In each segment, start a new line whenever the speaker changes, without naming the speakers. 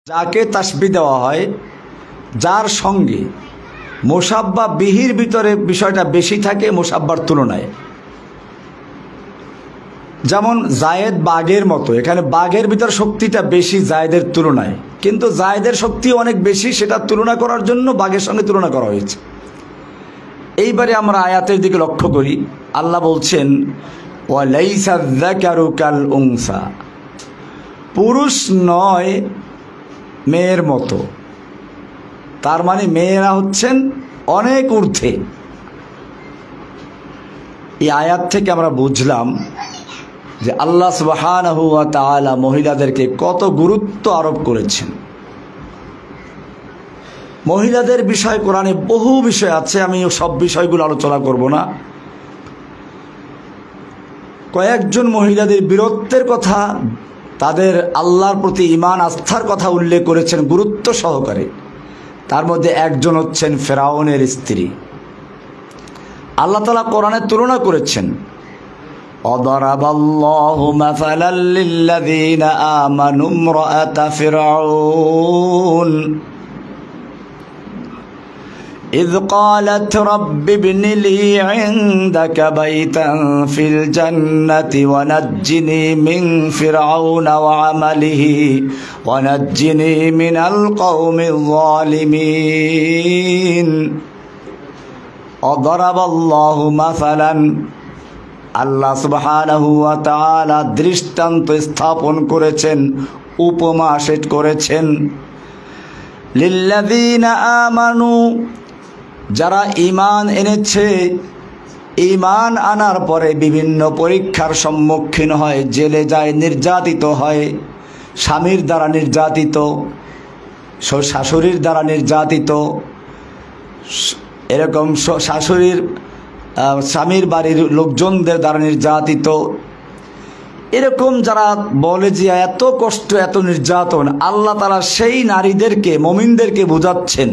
যাকে তাসবিহ দেওয়া হয় যার সঙ্গে মুসাব্বা বিহির ভিতরে বিষয়টা বেশি থাকে মুসাব্বার তুলনায়। যেমন জায়েদ বাঘের মতো, এখানে বাঘের ভিতর শক্তিটা বেশি জায়েদের তুলনায়, কিন্তু জায়েদের শক্তি অনেক বেশি, সেটা তুলনা করার জন্য বাঘের সঙ্গে তুলনা করা হয়েছে। এইবারে আমরা আয়াতের দিকে লক্ষ্য করি, আল্লাহ বলছেন ওয়ালাইসা যাকারু কাল উনসা, পুরুষ নয় মেয়ের মতো। তার মানে মেয়েরা হচ্ছেন অনেক ঊর্ধ্বে। এই আয়াত থেকে আমরা বুঝলাম যে আল্লাহ সুবহানাহু ওয়া তাআলা মহিলাদেরকে কত গুরুত্ব আরোপ করেছেন। মহিলাদের বিষয় কোরআনে বহু বিষয় আছে, আমি সব বিষয়গুলো আলোচনা করব না। কয়েকজন মহিলাদের বীরত্বের কথা, তাদের আল্লাহর প্রতি ঈমান আস্থার কথা উল্লেখ করেছেন গুরুত্ব সহকারে। তার মধ্যে একজন হচ্ছেন ফেরাউনের স্ত্রী। আল্লাহ তাআলা কোরআনে তুলনা করেছেন, অদরাবাল্লাহু মাসালাল লিল্লাযীনা আমানু ইমরাআতা ফিরআউন إذ قالت رب ابن لي عندك بيتا في الجنة ونجني من فرعون وعمله ونجني من القوم الظالمين وضرب الله مثلا আল্লাহ সুবহানাহু ওয়া তাআলা দৃষ্টান্ত স্থাপন করেছেন, উপমা সেট করেছেন লিল্লাযীনা আমানু, যারা ঈমান এনেছে, ঈমান আনার পরে বিভিন্ন পরীক্ষার সম্মুখীন হয়, জেলে যায়, নির্যাতিত হয়, স্বামীর দ্বারা নির্যাতিত, শাশুড়ির দ্বারা নির্যাতিত, এরকম শাশুড়ির স্বামীর বাড়ির লোকজনদের দ্বারা নির্যাতিত, এরকম যারা বলে যে এত কষ্ট এত নির্যাতন, আল্লাহ তাআলা সেই নারীদেরকে, মুমিনদেরকে বোঝাচ্ছেন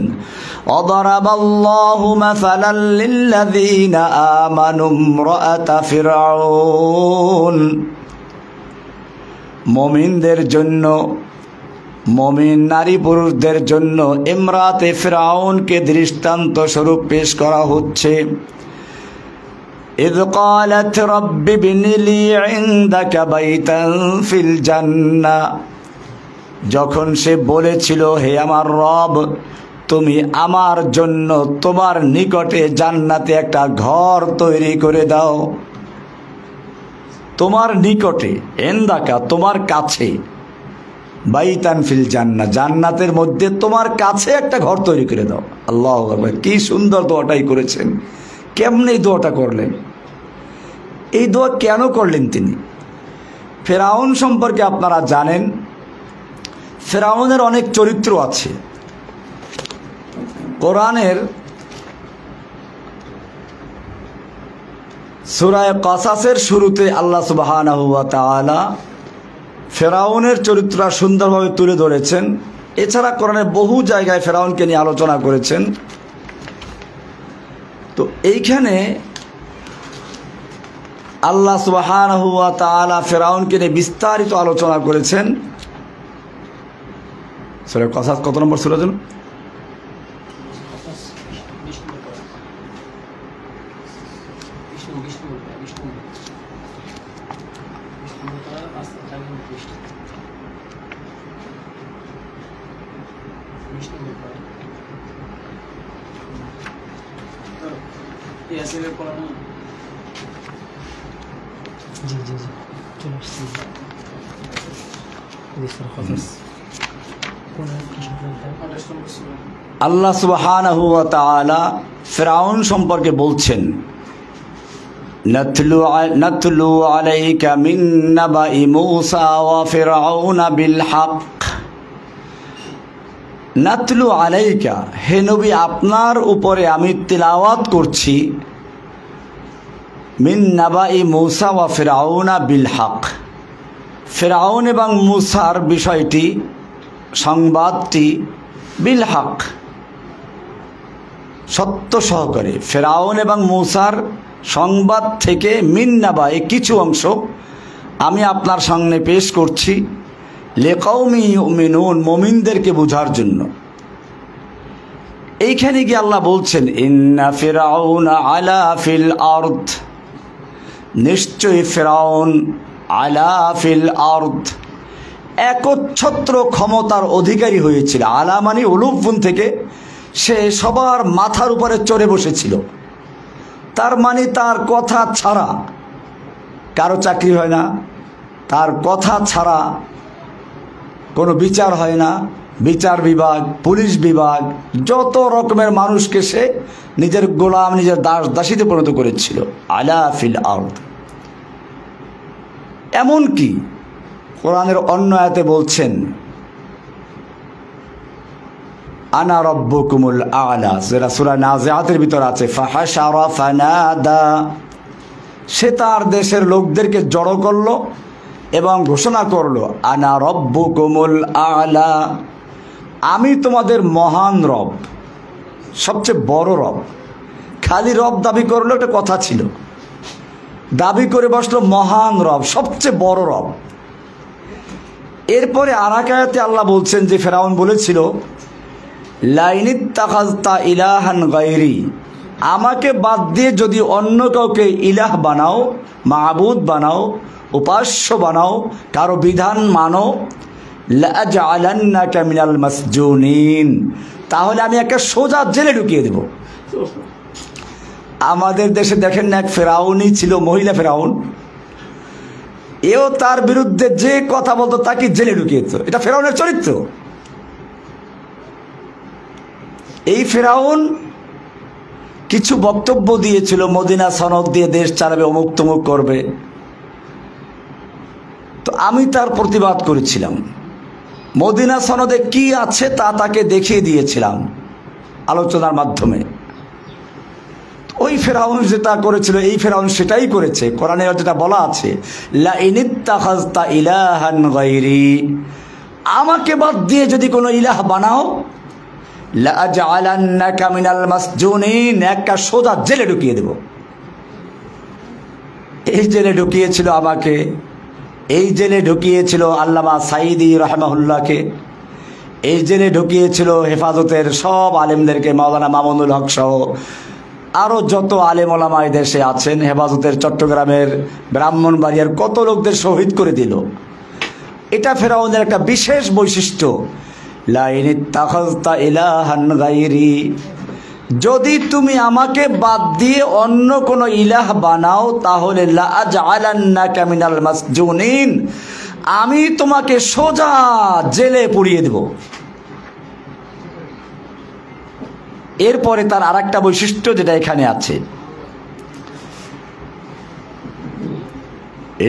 অদরাবাল্লাহু মাসালাল লিল্লাযীনা আমানু ইমরাআতা ফিরআউন, মুমিনদের জন্য, মুমিন নারী পুরুষদের জন্য ইমরাতে ফিরআউনকে দৃষ্টান্ত স্বরূপ পেশ করা হচ্ছে। إذ قالت رب ابن لي عندك بيتا في الجنة, যখন সে বলেছিল হে আমার রব, তুমি আমার জন্য তোমার নিকটে জান্নাতে একটা ঘর তৈরি করে দাও। তোমার নিকটে, ইনদাকা তোমার কাছে, বাইতান ফিল জান্নাহ জান্নাতের মধ্যে তোমার কাছে একটা ঘর তৈরি করে দাও। আল্লাহু আকবার, কি সুন্দর দোয়াটাই করেছেন। কেমনে এই দোয়াটা করলেন? এই দোয়া কেন করলেন তিনি? ফেরাউন সম্পর্কে আপনারা জানেন, ফেরাউনের অনেক চরিত্র আছে। কোরআনের সূরা কাসাসের শুরুতে আল্লাহ সুবহানাহু ওয়া তাআলা ফেরাউনের চরিত্র সুন্দরভাবে তুলে ধরেছেন। এছাড়া কোরআনে বহু জায়গায় ফেরাউনকে নিয়ে আলোচনা করেছেন। তো এইখানে আল্লাহ সুবহানাহু ওয়া তাআলা ফেরাউনকে নিয়ে বিস্তারিত আলোচনা করেছেন। সূরা কাসাস কত নম্বর সূরা যেন? আল্লাহ সুবহানাহু ওয়া তাআলা ফিরআউন সম্পর্কে বলছেন, নাতলু আলাইকা মিন নাবাই মূসা ওয়া ফিরআউনা বিল হক। নাতলু আলাইকা, হে নবী আপনার উপরে আমি তিলাওয়াত করছি, মিন নাবাই মূসা ওয়া ফিরআউনা বিল হক, ফিরআউন এবং মূসার বিষয়টি, সংবাদটি, বিল হক সত্য সহকারে। ফিরআউন এবং মূসার সংবাদ থেকে মিন নাবাই কিছু অংশ আমি আপনার সামনে পেশ করছি। লিকাউমি ইউমিনুন, মুমিনদেরকে বোঝার জন্য। এইখানে গিয়ে আল্লাহ বলছেন ইন্না ফিরআউনা আলা ফিল আরদ, নিশ্চয়ই ফিরআউন আলা ফিল আরদ একচ্ছত্র ক্ষমতার অধিকারী হয়েছিল। আলা মানে উলুফুন থেকে, সে সবার মাথার উপরে চড়ে বসেছিল। তার মানে তার কথা ছাড়া কারো চাকরি হয় না, তার কথা ছাড়া কোনো বিচার হয় না। বিচার বিভাগ, পুলিশ বিভাগ, যত রকমের মানুষকে সে নিজের গোলাম, নিজের দাস দাসীতে পরিণত করেছিল। আলা ফিল আরদ। এমনকি কোরআনের অন্য আয়াতে বলছেন আনা রব্বুকুমুল আ'লা, যেটা সূরা নাজিআতের ভিতর আছে, ফাহাশারা ফানাদা। সে তার দেশের লোকদেরকে জড়ো করলো এবং ঘোষণা করলো আনা রব্বুকুমুল আ'লা, আমি তোমাদের মহান রব, সবচেয়ে বড় রব। খালি রব দাবি করলো একটা কথা ছিল, দাবি করে বসলো মহান রব, সবচেয়ে বড় রব। এরপরে আর এক আয়াতে আল্লাহ বলছেন যে ফেরাউন বলেছিল লাইনিত্তাখাযতা ইলাহান গায়রি, আমাকে বাদ দিয়ে যদি অন্য কাউকে ইলাহ বানাও, মাবুদ বানাও, উপাস্য বানাও, কারো বিধান মানো, লাআজআলান্নাকা মিনাল মাসজুনিন, তাহলে আমি একটা সোজা জেলে ঢুকিয়ে দেব। আমাদের দেশে দেখেন না, এক ফেরাউনই ছিল, মহিলা ফেরাউন, এও তার বিরুদ্ধে যে কথা বলতো তাকে জেলে ঢুকিয়ে দিত। এটা ফেরাউনের চরিত্র। এই ফেরাউন কিছু বক্তব্য দিয়েছিল, মদিনা সনদ দিয়ে দেশ চালাবে, অমুক তমুক করবে। তো আমি তার প্রতিবাদ করেছিলাম, মদিনা সনদে কি আছে তা তাকে দেখিয়ে দিয়েছিলাম আলোচনার মাধ্যমে। ওই ফেরাউন যেটা করেছিল, এই ফেরাউন সেটাই করেছে। কোরআনে যেটা বলা আছে লাইনিত্তাখাযতা ইলাহান গায়রি, আমাকে বাদ দিয়ে যদি কোনো ইলাহ বানাও, লাআজআলান্নাকা মিনাল মাসজুনিন, একটা সোজা জেলে ঢুকিয়ে দেব। এই জেলে ঢুকিয়েছিল আমাকে, এই জেলে ঢুকিয়েছিল আল্লামা সাঈদী রাহমাহুল্লাহকে, এই জেলে ঢুকিয়েছিল হেফাজতের সব আলেমদেরকে, মাওলানা মামুনুল হক সহ আরও যত আলেম ওলামা এই দেশে আছেন। হেফাজতের চট্টগ্রামের, ব্রাহ্মণবাড়িয়ার কত লোকদের শহীদ করে দিল। এটা ফেরাউনের একটা বিশেষ বৈশিষ্ট্য। লাইনিত্তাখাযতা ইলাহান গায়রি, যদি তুমি আমাকে বাদ দিয়ে অন্য কোনো ইলাহ বানাও, তাহলে লাআজআলান্নাকা মিনাল মাসজুনিন, আমি তোমাকে সোজা জেলে পুড়িয়ে দেব। এরপরে তার আরেকটা বৈশিষ্ট্য যেটা এখানে আছে,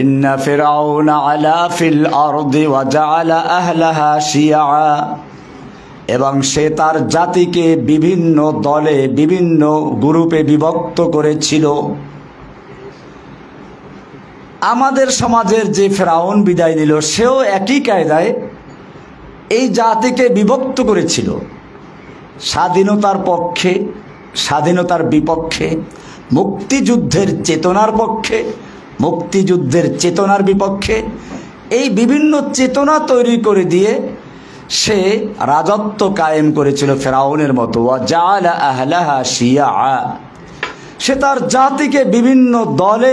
ইন্না ফিরআউনা আলা ফিল আরদি ওয়া জাআলা আহলাহা শিয়া, এবং সে তার জাতিকে বিভিন্ন দলে, বিভিন্ন গ্রুপে বিভক্ত করেছিল। আমাদের সমাজের যে ফেরাউন বিদায় নিল, সেও একই কায়দায় এই জাতিকে বিভক্ত করেছিল, স্বাধীনতার পক্ষে, স্বাধীনতার বিপক্ষে, মুক্তিযুদ্ধের চেতনার পক্ষে, মুক্তিযুদ্ধের চেতনার বিপক্ষে, এই বিভিন্ন চেতনা তৈরি করে দিয়ে সে রাজত্ব কায়েম করেছিল ফেরাউনের মতো। ওয়া জাআলা আহলাহা শিয়া, সে তার জাতিকে বিভিন্ন দলে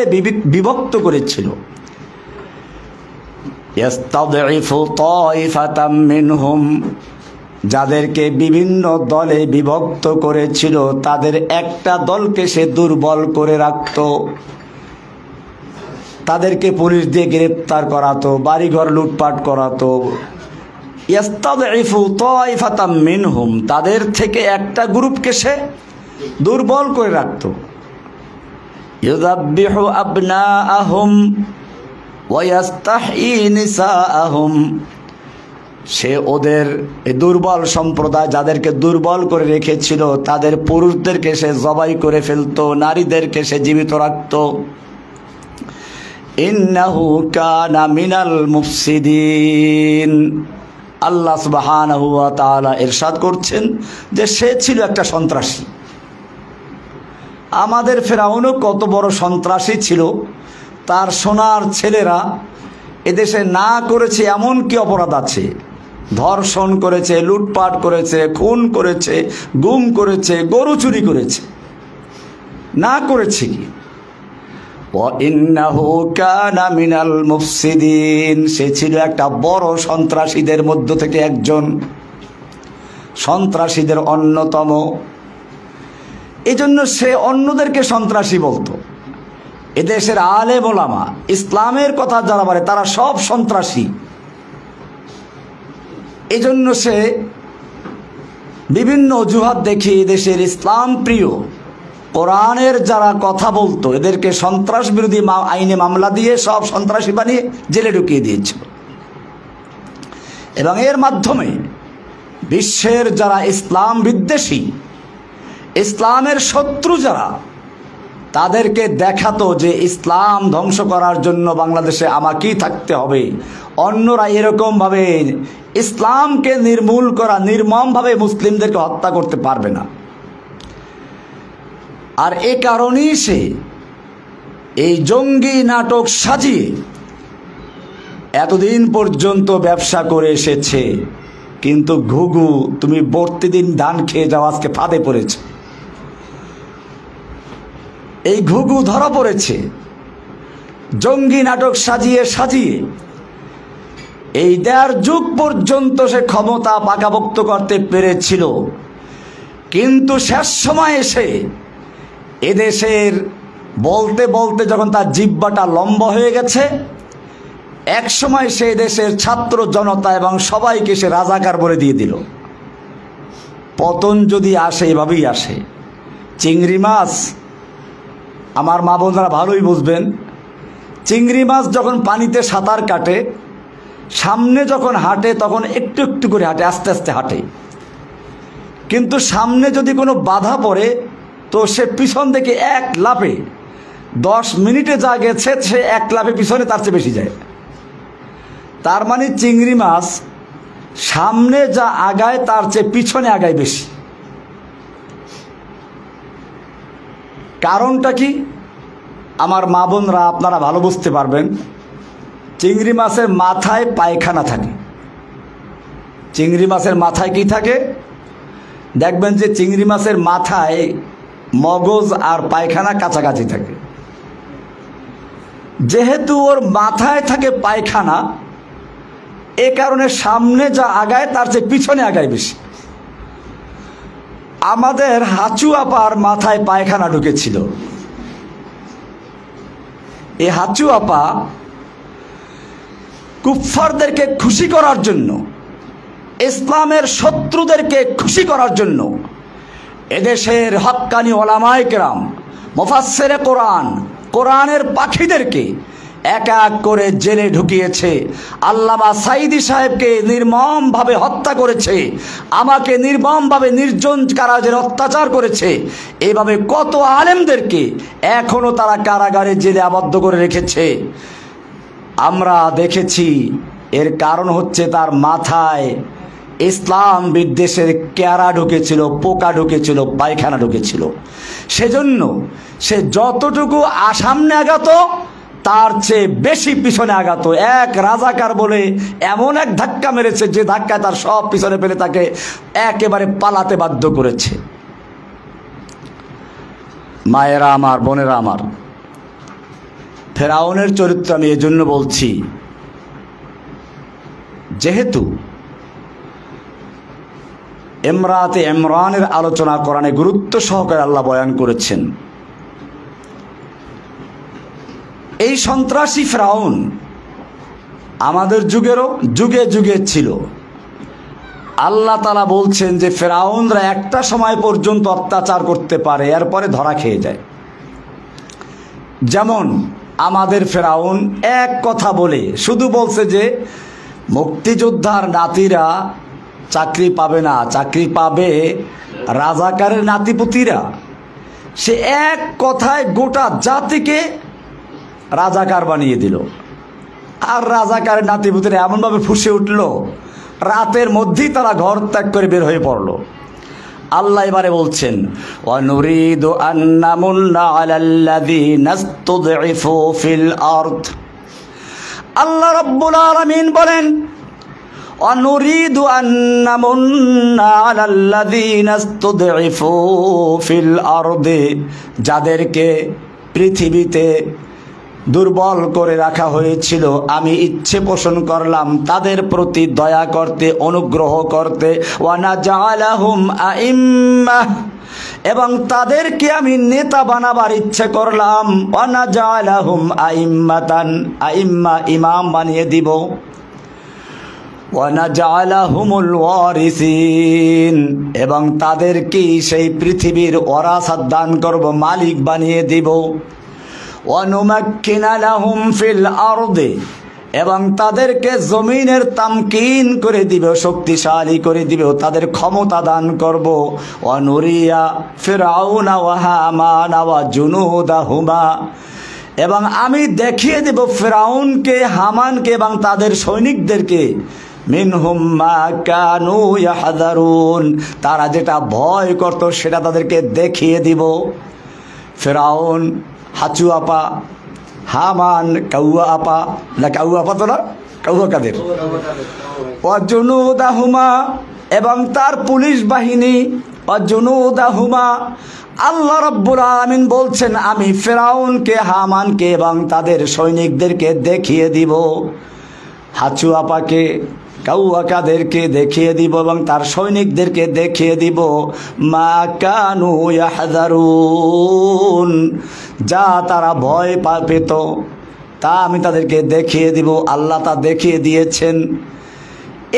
বিভক্ত করেছিল। ইস্তাদঈফু তাইফাতাম মিনহুম, যাদেরকে বিভিন্ন দলে বিভক্ত করেছিল তাদের একটা দলকে সে দুর্বল করে রাখত, তাদেরকে পুলিশ দিয়ে গ্রেপ্তার করাতো, বাড়িঘর লুটপাট করাতো। ইস্তাদঈফু তাইফাতাম মিনহুম, তাদের থেকে একটা গ্রুপকে সে দুর্বল করে রাখত। ইউযাব্বিহু আবনাআহুম ওয়া ইস্তাহয়ী নিসাআহুম, সে ওদের দুর্বল সম্প্রদায় যাদেরকে দুর্বল করে রেখেছিল তাদের পুরুষদেরকে সে জবাই করে ফেলতো, নারীদেরকে সে জীবিত রাখত। ইন্নাহু কানা মিনাল মুফসিদিন, আল্লাহ সুবহানাহু ওয়া তাআলা ইরশাদ করছেন যে সে ছিল একটা সন্ত্রাসী। আমাদের ফেরাউনও কত বড় সন্ত্রাসী ছিল, তার সোনার ছেলেরা এদেশে না করেছে এমন কি অপরাধ আছে? ধর্ষণ করেছে, লুটপাট করেছে, খুন করেছে, গুম করেছে, গরু চুরি করেছে, না করেছে কি? ওয়াইন্নাহু কানা মিনাল মুফসিদিন, সে ছিল একটা বড় সন্ত্রাসীদের মধ্য থেকে একজন, সন্ত্রাসীদের অন্যতম। এজন্য সে অন্যদেরকে সন্ত্রাসী বলতো। এদেশের আলেম ওলামা ইসলামের কথা যারা বলে তারা সব সন্ত্রাসী। এজন্য সে বিভিন্ন অজুহাত দেখিয়ে দেশের ইসলাম প্রিয় কোরআনের যারা কথা বলতো এদেরকে সন্ত্রাস বিরোধী আইনে মামলা দিয়ে সব সন্ত্রাসী বানিয়ে জেলে ঢুকিয়ে দিয়েছিল। এবং এর মাধ্যমে বিশ্বের যারা ইসলাম বিদ্বেষী, ইসলামের শত্রু যারা, তাদেরকে দেখাতো যে ইসলাম ধ্বংস করার জন্য বাংলাদেশে আমাকেই থাকতে হবে, অন্যরা এরকমভাবে ইসলামকে নির্মূল করা, নির্মমভাবে মুসলিমদেরকে হত্যা করতে পারবে না। আর এ কারণেই সে এই জঙ্গি নাটক সাজিয়ে এতদিন পর্যন্ত ব্যবসা করে এসেছে। কিন্তু ঘুঘু, তুমি প্রতিদিন ধান খেয়ে যাও, আজকে ফাঁদে পড়েছ। এই ঘুঘু ধরা পড়েছে জঙ্গি নাটক সাজিয়ে সাজিয়ে। এই ১.৫ যুগ পর্যন্ত সে ক্ষমতা পাকাপোক্ত করতে পেরেছিল, কিন্তু শেষ সময় এসে এদেশের বলতে বলতে যখন তার জিহ্বাটা লম্বা হয়ে গেছে, এক সময় সে দেশের ছাত্র জনতা এবং সবাইকে সে রাজাকার বলে দিয়ে দিল। পতন যদি আসে এভাবেই আসে। চিংড়ি মাছ, আমার মা বোনরা ভালোই বুঝবেন, চিংড়ি মাছ যখন পানিতে সাঁতার কাটে, সামনে যখন হাঁটে তখন একটু একটু করে হাঁটে, আস্তে আস্তে হাঁটে। কিন্তু সামনে যদি কোনো বাধা পড়ে তো সে পিছন থেকে এক লাফে 10 মিনিটে যা গেছে সে এক লাফে পিছনে তার চেয়ে বেশি যায়। তার মানে চিংড়ি মাছ সামনে যা আগায় তার চেয়ে পিছনে আগায় বেশি। কারণটা কি? আমার মা বোনরা আপনারা ভালো বুঝতে পারবেন। চিংড়ি মাছের মাথায় পায়খানা থাকে। চিংড়ি মাছের মাথায় কি থাকে? দেখবেন যে চিংড়ি মাছের মাথায় মগজ আর পায়খানা কাছাকাছি থাকে। যেহেতু ওর মাথায় থাকে পায়খানা, এ কারণে সামনে যা আগায় তার চেয়ে পিছনে আগায় বেশি। আমাদের হাঁচু আপার মাথায় পায়খানা ঢুকেছিল। এই হাঁচু আপা কুফফারদেরকে খুশি করার জন্য, ইসলামের শত্রুদেরকে খুশি করার জন্য এদেশের হক্কানি ওলামায়ে কেরাম, মুফাসসিরে কোরআন, কোরআনের পাখিদেরকে এক এক করে জেলে ঢুকিয়েছে। আল্লামা সাঈদী সাহেবকে নির্মমভাবে হত্যা করেছে, আমাকে নির্মমভাবে নির্জন কারাগারে অত্যাচার করেছে। এইভাবে কত আলেমদেরকে এখনো তারা কারাগারে জেলে আবদ্ধ করে রেখেছে। আমরা দেখেছি এর কারণ হচ্ছে তার মাথায় ইসলাম বিদ্বেষের কেয়ারা ঢুকেছিল, পোকা ঢুকেছিল, পায়খানা ঢুকেছিল। সেজন্য সে যতটুকু সামনে আগাত তার চেয়ে বেশি পিছনে আগাত। এক রাজাকার বলে এমন এক ধাক্কা মেরেছে যে ধাক্কায় তার সব পিছনে ফেলে তাকে একেবারে পালাতে বাধ্য করেছে। মায়েরা আমার, বোনেরা আমার, ফেরাউনের চরিত্র আমি এজন্য বলছি, যেহেতু ইমরাতে ইমরানের আলোচনা কোরআনে গুরুত্ব সহকারে আল্লাহ বয়ান করেছেন। এই সন্ত্রাসী ফেরাউন আমাদের যুগেরও যুগে যুগে ছিল। আল্লাহ তাআলা বলছেন যে ফেরাউনরা একটা সময় পর্যন্ত অত্যাচার করতে পারে, এরপরে ধরা খেয়ে যায়। যেমন আমাদের ফেরাউন এক কথা বলে শুধু বলছে যে মুক্তিযোদ্ধার নাতিরা চাকরি পাবে না, চাকরি পাবে রাজাকারের নাতিপুতিরা। সে এক কথায় গোটা জাতিকে রাজাকার বানিয়ে দিল। আর রাজাকারের নাতিপুতিরা এমনভাবে ফুঁসে উঠল, রাতের মধ্যেই তারা ঘর ত্যাগ করে বের হয়ে পড়ল। আল্লাহ এবারে বলছেন, ওয়ানুরিদু আন নামুন্না আলাল্লাযীনা ইসতুদঈফু ফিল আরদ, আল্লাহ রাব্বুল আলামিন বলেন, অনুরিদু আন নামুন্না আলাল্লাযীনা ইসতুদঈফু ফিল আরদি, যাদেরকে পৃথিবীতে দুর্বল করে রাখা হয়েছিল আমি ইচ্ছে পোষণ করলাম তাদের প্রতি দয়া করতে, অনুগ্রহ করতে। ওয়া নাজআলাহুম আইম্মাহ, এবং তাদেরকে আমি নেতা বানাবার ইচ্ছে করলাম। ওয়া নাজআলাহুম আইম্মাতান, আইম্মা ইমাম বানিয়ে দিব। ওয়া নাজআলাহুমুল ওয়ারিসিন, এবং তাদেরকে সেই পৃথিবীর ওয়ারাসাত দান করব, মালিক বানিয়ে দিব। ওয়া নুমাক্কিনা লাহুম ফিল আরদি, এবং তাদেরকে জমিনের তামকিন করে দিব, শক্তিশালী করে দিব, তাদের ক্ষমতা দান করব। ওয়া নুরিয়া ফিরআউনা ওয়া হামানা ওয়া জুনুদাহুমা, এবং আমি দেখিয়ে দেব ফিরআউনকে, হামানকে এবং তাদের সৈনিকদেরকে, মিনহুম মা কানু ইয়াহযারুন, তারা যেটা ভয় করত সেটা তাদেরকে দেখিয়ে দিব। ফিরআউন হাঁচু আপা, হামান কাউয়া আপা, না কাউয়া আপা তো না, কাউয়া কাদের, ওয়াজুনুদাহুমা, এবং তার পুলিশ বাহিনী, ওয়াজুনুদাহুমা। আল্লাহ রাব্বুল আলামিন বলছেন আমি ফিরআউনকে, হামানকে এবং তাদের সৈনিকদেরকে দেখিয়ে দিব, হাঁচু আপাকে, কাউয়া কাদেরকে দেখিয়ে দিব এবং তার সৈনিকদেরকে দেখিয়ে দিব। মা কানু ইয়াহযারুন, যা তারা ভয় পেত তা আমি তাদেরকে দেখিয়ে দিব। আল্লাহ তা দেখিয়ে দিয়েছেন।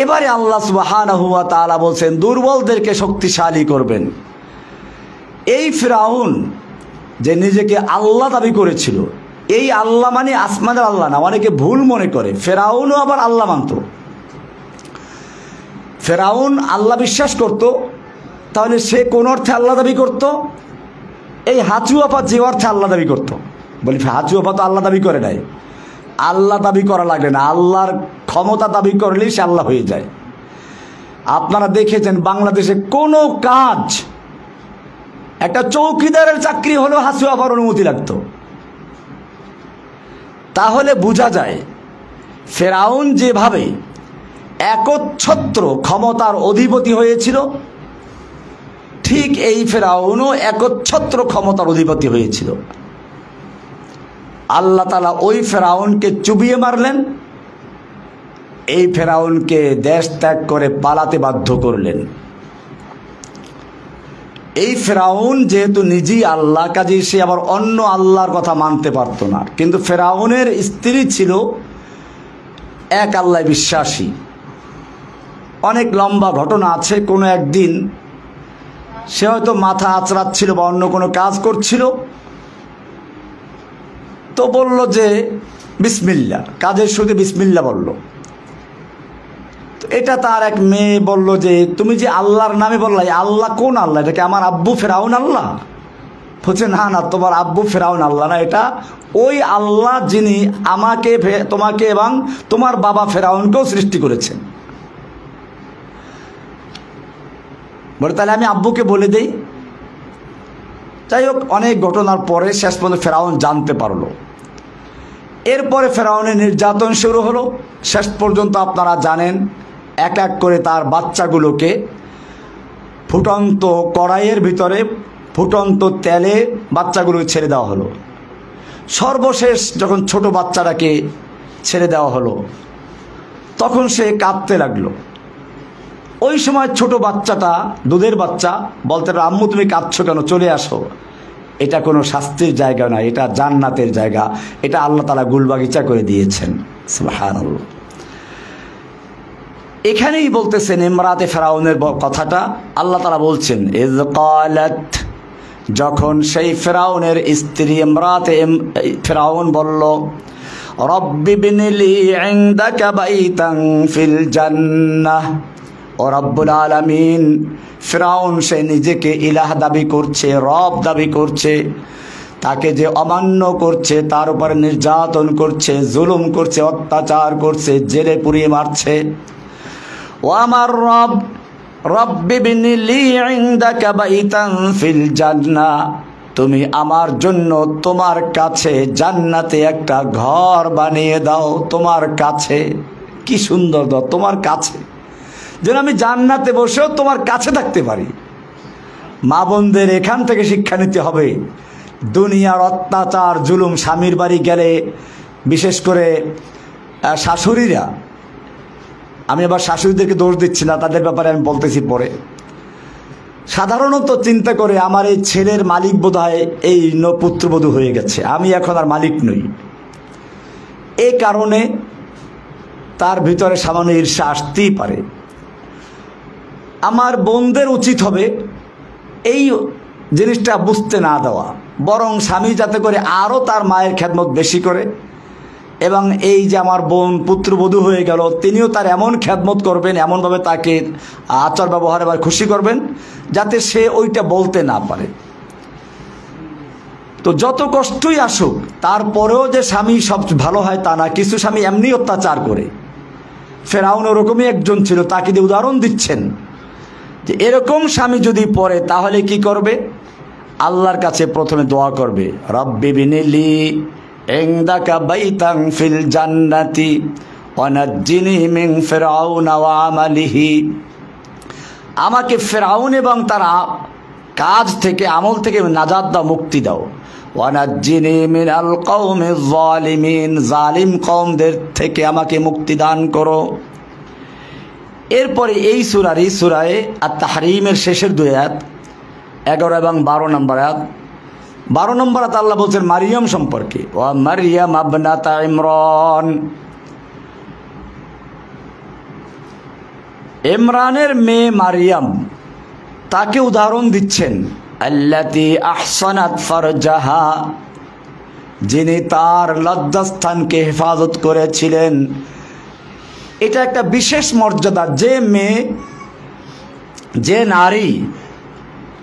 এবারে আল্লাহ সুবহানাহু ওয়া তাআলা বলছেন দুর্বলদেরকে শক্তিশালী করবেন। এই ফিরআউন যে নিজেকে আল্লাহ দাবি করেছিল, এই আল্লাহ মানে আসমানের আল্লাহ না, অনেকে ভুল মনে করে। ফিরআউনও আবার আল্লাহ মানত। ফিরআউন আল্লাহ বিশ্বাস করত, তাহলে সে কোন অর্থে আল্লাহ দাবি করত? এই হাঁচু আপা যে অর্থে আল্লাহ দাবি করত। বলি হাঁচু আপা তো আল্লাহ দাবি করে নাই, আল্লাহ দাবি করা লাগে না, আল্লাহর ক্ষমতা দাবি করলেই সে আল্লাহ হয়ে যায়। আপনারা দেখেছেন বাংলাদেশে কোনো কাজ, একটা চৌকিদারের চাকরি হলেও হাঁচু আপার অনুমতি লাগতো। তাহলে বোঝা যায় ফিরআউন যেভাবে একচ্ছত্র ক্ষমতার অধিপতি হয়েছিল, ঠিক এই ফিরআউনও একচ্ছত্র ক্ষমতার অধিপতি হয়েছিল। আল্লাহ তাআলা ওই ফিরআউনকে চুবিয়ে মারলেন, এই ফিরআউনকে দেশ ত্যাগ করে পালাতে বাধ্য করলেন। এই ফিরআউন যেহেতু নিজেই আল্লাহ, কাজেই সে আবার অন্য আল্লাহর কথা মানতে পারত না। কিন্তু ফিরআউনের স্ত্রী ছিল এক আল্লাহ বিশ্বাসী। অনেক লম্বা ঘটনা আছে। কোনো একদিন সে হয়তো মাথা আঁচড়াচ্ছিল বা অন্য কোনো কাজ করছিল, তো বলল যে বিসমিল্লাহ, কাজের শুরুতে বিসমিল্লাহ বলল। এটা তার এক মেয়ে বলল যে তুমি যে আল্লাহর নামে বললা, আল্লাহ কোন আল্লাহ? এটা কি আমার আব্বু ফিরআউন আল্লাহ? বলছে না না, তোমার আব্বু ফিরআউন আল্লাহ না, এটা ওই আল্লাহ যিনি আমাকে, তোমাকে এবং তোমার বাবা ফিরআউনকেও সৃষ্টি করেছেন। বলে তাহলে আমি আব্বুকে বলে দেই। যাই হোক, অনেক ঘটনার পরে শেষ পর্যন্ত ফিরআউন জানতে পারলো। এরপরে ফিরআউনের নির্যাতন শুরু হলো। শেষ পর্যন্ত আপনারা জানেন এক এক করে তার বাচ্চাগুলোকে ফুটন্ত কড়াইয়ের ভিতরে ফুটন্ত তেলে বাচ্চাগুলোকে ছেড়ে দেওয়া হলো। সর্বশেষ যখন ছোট বাচ্চাটাকে ছেড়ে দেওয়া হলো, তখন সে কাঁদতে লাগলো। ওই সময় ছোট বাচ্চাটা, দুধের বাচ্চা, বলতে আম্মু তুমি কাঁদছো কেন, চলে আসো, এটা কোনো শাস্তির জায়গা না, এটা জান্নাতের জায়গা, এটা আল্লাহ তাআলা গুলবাগিচা করে দিয়েছেন। সুবহানাল্লাহ। এখানেই বলতেছেন ইমরাতে ফিরআউনের কথাটা আল্লাহ তাআলা বলছেন, ইয ক্বালাত, যখন সেই ফিরআউনের স্ত্রী ইমরাতে ফিরআউন বলল, রব্বি বিনিলি ইনদাকা বাইতান ফিল জান্নাহ। ও রব্বুল আলামিন, ফিরআউন সে নিজেকে ইলাহ দাবি করছে, রব দাবি করছে, তাকে যে অমান্য করছে, তার উপরে নির্যাতন করছে, জুলুম করছে, অত্যাচার করছে, জেলে পুড়িয়ে মারছে। ও আমার রব, রব্বি বিনিলি ইনদাকা বাইতান ফিল জান্নাহ, তুমি আমার জন্য তোমার কাছে জান্নাতে একটা ঘর বানিয়ে দাও, তোমার কাছে। কি সুন্দর দাও, তোমার কাছে, যেন আমি জান্নাতে বসেও তোমার কাছে থাকতে পারি। মা বোনদের এখান থেকে শিক্ষা নিতে হবে, দুনিয়ার অত্যাচার জুলুম, স্বামীর বাড়ি গেলে বিশেষ করে শাশুড়িরা, আমি আবার শাশুড়িদেরকে দোষ দিচ্ছি না, তাদের ব্যাপারে আমি বলতেছি পরে, সাধারণত চিন্তা করে আমার এই ছেলের মালিক বোধহয় এই পুত্রবধূ হয়ে গেছে, আমি এখন আর মালিক নই। এই কারণে তার ভিতরে সামান্য ঈর্ষা আসতেই পারে। আমার বোনদের উচিত হবে এই জিনিসটা বুঝতে না দেওয়া, বরং স্বামী যাতে করে আরও তার মায়ের খেদমত বেশি করে, এবং এই যে আমার বোন পুত্রবধূ হয়ে গেল, তিনিও তার এমন খেদমত করবেন, এমনভাবে তাকে আচার ব্যবহারে আবার খুশি করবেন যাতে সে ওইটা বলতে না পারে। তো যত কষ্টই আসুক, তারপরেও যে স্বামী সব ভালো হয় তা না, কিছু স্বামী এমনি অত্যাচার করে। ফেরাউন ওরকমই একজন ছিল, তাকে দিয়ে উদাহরণ দিচ্ছেন যে এরকম স্বামী যদি পড়ে তাহলে কি করবে? আল্লাহর কাছে প্রথমে দোয়া করবে, রব্বি বিনিলি ইনদাকা বাইতান ফিল জান্নাতি ওয়ানাজ্জিনি মিন ফিরআউনা ওয়া আমালিহি। আমাকে ফেরাউন এবং তার কাজ থেকে, আমল থেকে নাজাত দাও, মুক্তি দাও। ওয়ানাজ্জিনি মিনাল কওমিজ যালিমিন, জালিম কওমদের থেকে আমাকে মুক্তি দান করো। এরপরে এই সূরায় আত-তাহরীমের শেষের 2 আয়াত 11 এবং 12 নম্বর আয়াত। 12 নম্বর আয়াত আল্লাহ বলছেন মারিয়াম সম্পর্কে, ওয়া মারিয়াম ইবনাতা ইমরান, ইমরানের মেয়ে মারিয়াম, তাকে উদাহরণ দিচ্ছেন, আল্লাতী আহসানাত ফারজাহা, যিনি তার লজ্জাস্থানকে হেফাজত করেছিলেন। এটা একটা বিশেষ মর্যাদা, যে মেয়ে, যে নারী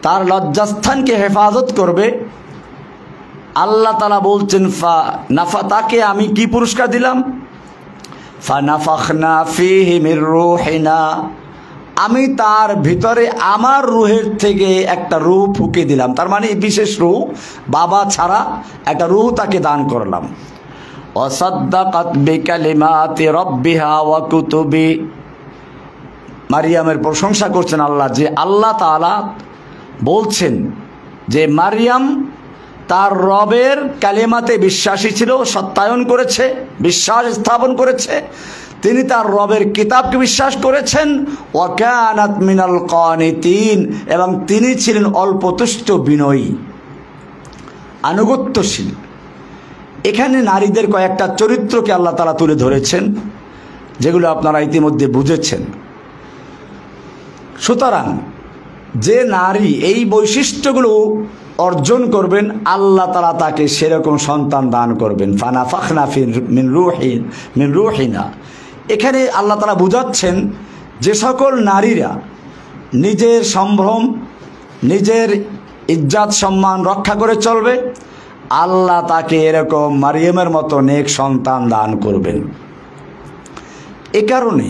তার লজ্জাস্থানকে হেফাজত করবে, আল্লাহ তাআলা বলছেন তাকে আমি কি পুরস্কার দিলাম? ফানাফাখনা ফীহি মির রূহিনা, আমি তার ভিতরে আমার রূহের থেকে একটা রূহ ফুঁকে দিলাম। তার মানে বিশেষ রূহ, বাবা ছাড়া একটা রূহ তাকে দান করলাম। ওয়াসাদ্দাকাত বিকালিমাতি রাব্বিহা ওয়া কুতুবি, মারিয়ামের প্রশংসা করছেন আল্লাহ, যে আল্লাহ তাআলা বলছেন যে মারিয়াম তার রবের কালিমাতে বিশ্বাসী ছিল, সত্যায়ন করেছে, বিশ্বাস স্থাপন করেছে। তিনি তার রবের কিতাবকে বিশ্বাস করেছেন। ওয়া কানাত মিনাল কানিতিন, এবং তিনি ছিলেন অল্পতুষ্ট, বিনয়ী, আনুগত্যশীল। এখানে নারীদের কয়েকটা চরিত্রকে আল্লাহ তাআলা তুলে ধরেছেন, যেগুলো আপনারা ইতিমধ্যে বুঝেছেন। সুতরাং যে নারী এই বৈশিষ্ট্যগুলো অর্জন করবেন, আল্লাহ তাআলা তাকে সেরকম সন্তান দান করবেন। ফানাফাখনা মিন রূহিনা, এখানে আল্লাহ তাআলা বুঝাচ্ছেন যে সকল নারীরা নিজের সম্ভ্রম, নিজের ইজ্জত সম্মান রক্ষা করে চলবে, আল্লাহ তাকে এরকম মারিয়ামের মতো নেক সন্তান দান করবেন। এ কারণে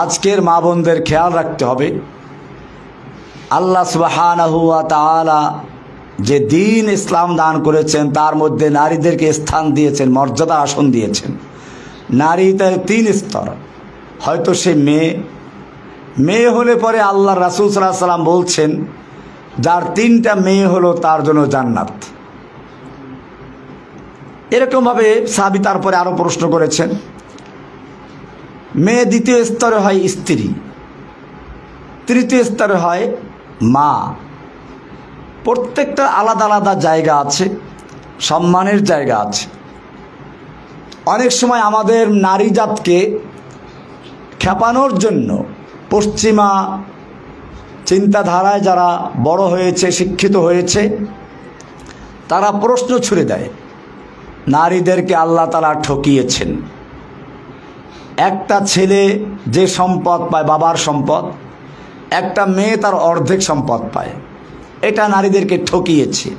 আজকের মা বোনদের খেয়াল রাখতে হবে, আল্লাহ সুবহানাহু ওয়া তাআলা যে দ্বীন ইসলাম দান করেছেন তার মধ্যে নারীদেরকে স্থান দিয়েছেন, মর্যাদা আসন দিয়েছেন। নারী তার 3 স্তর। হয়তো সে মেয়ে হলে পরে আল্লাহ রাসূল সাল্লাল্লাহু আলাইহি ওয়াসাল্লাম বলছেন যার 3টা মেয়ে হলো তার জন্য জান্নাত। এরকমভাবে সাহাবী তারপরে আরও প্রশ্ন করেছেন। মেয়ে 2য় স্তরে হয় স্ত্রী, 3য় স্তরে হয় মা। প্রত্যেকটা আলাদা আলাদা জায়গা আছে, সম্মানের জায়গা আছে। অনেক সময় আমাদের নারী জাতকে খেপানোর জন্য পশ্চিমা চিন্তাধারায় যারা বড় হয়েছে, শিক্ষিত হয়েছে, তারা প্রশ্ন ছুড়ে দেয়, নারীদেরকে আল্লাহ তাআলা ঠকিয়েছেন। একটা ছেলে যে সম্পদ পায়, বাবার সম্পদ, একটা মেয়ে তার অর্ধেক সম্পদ পায়, এটা নারীদেরকে ঠকিয়েছে।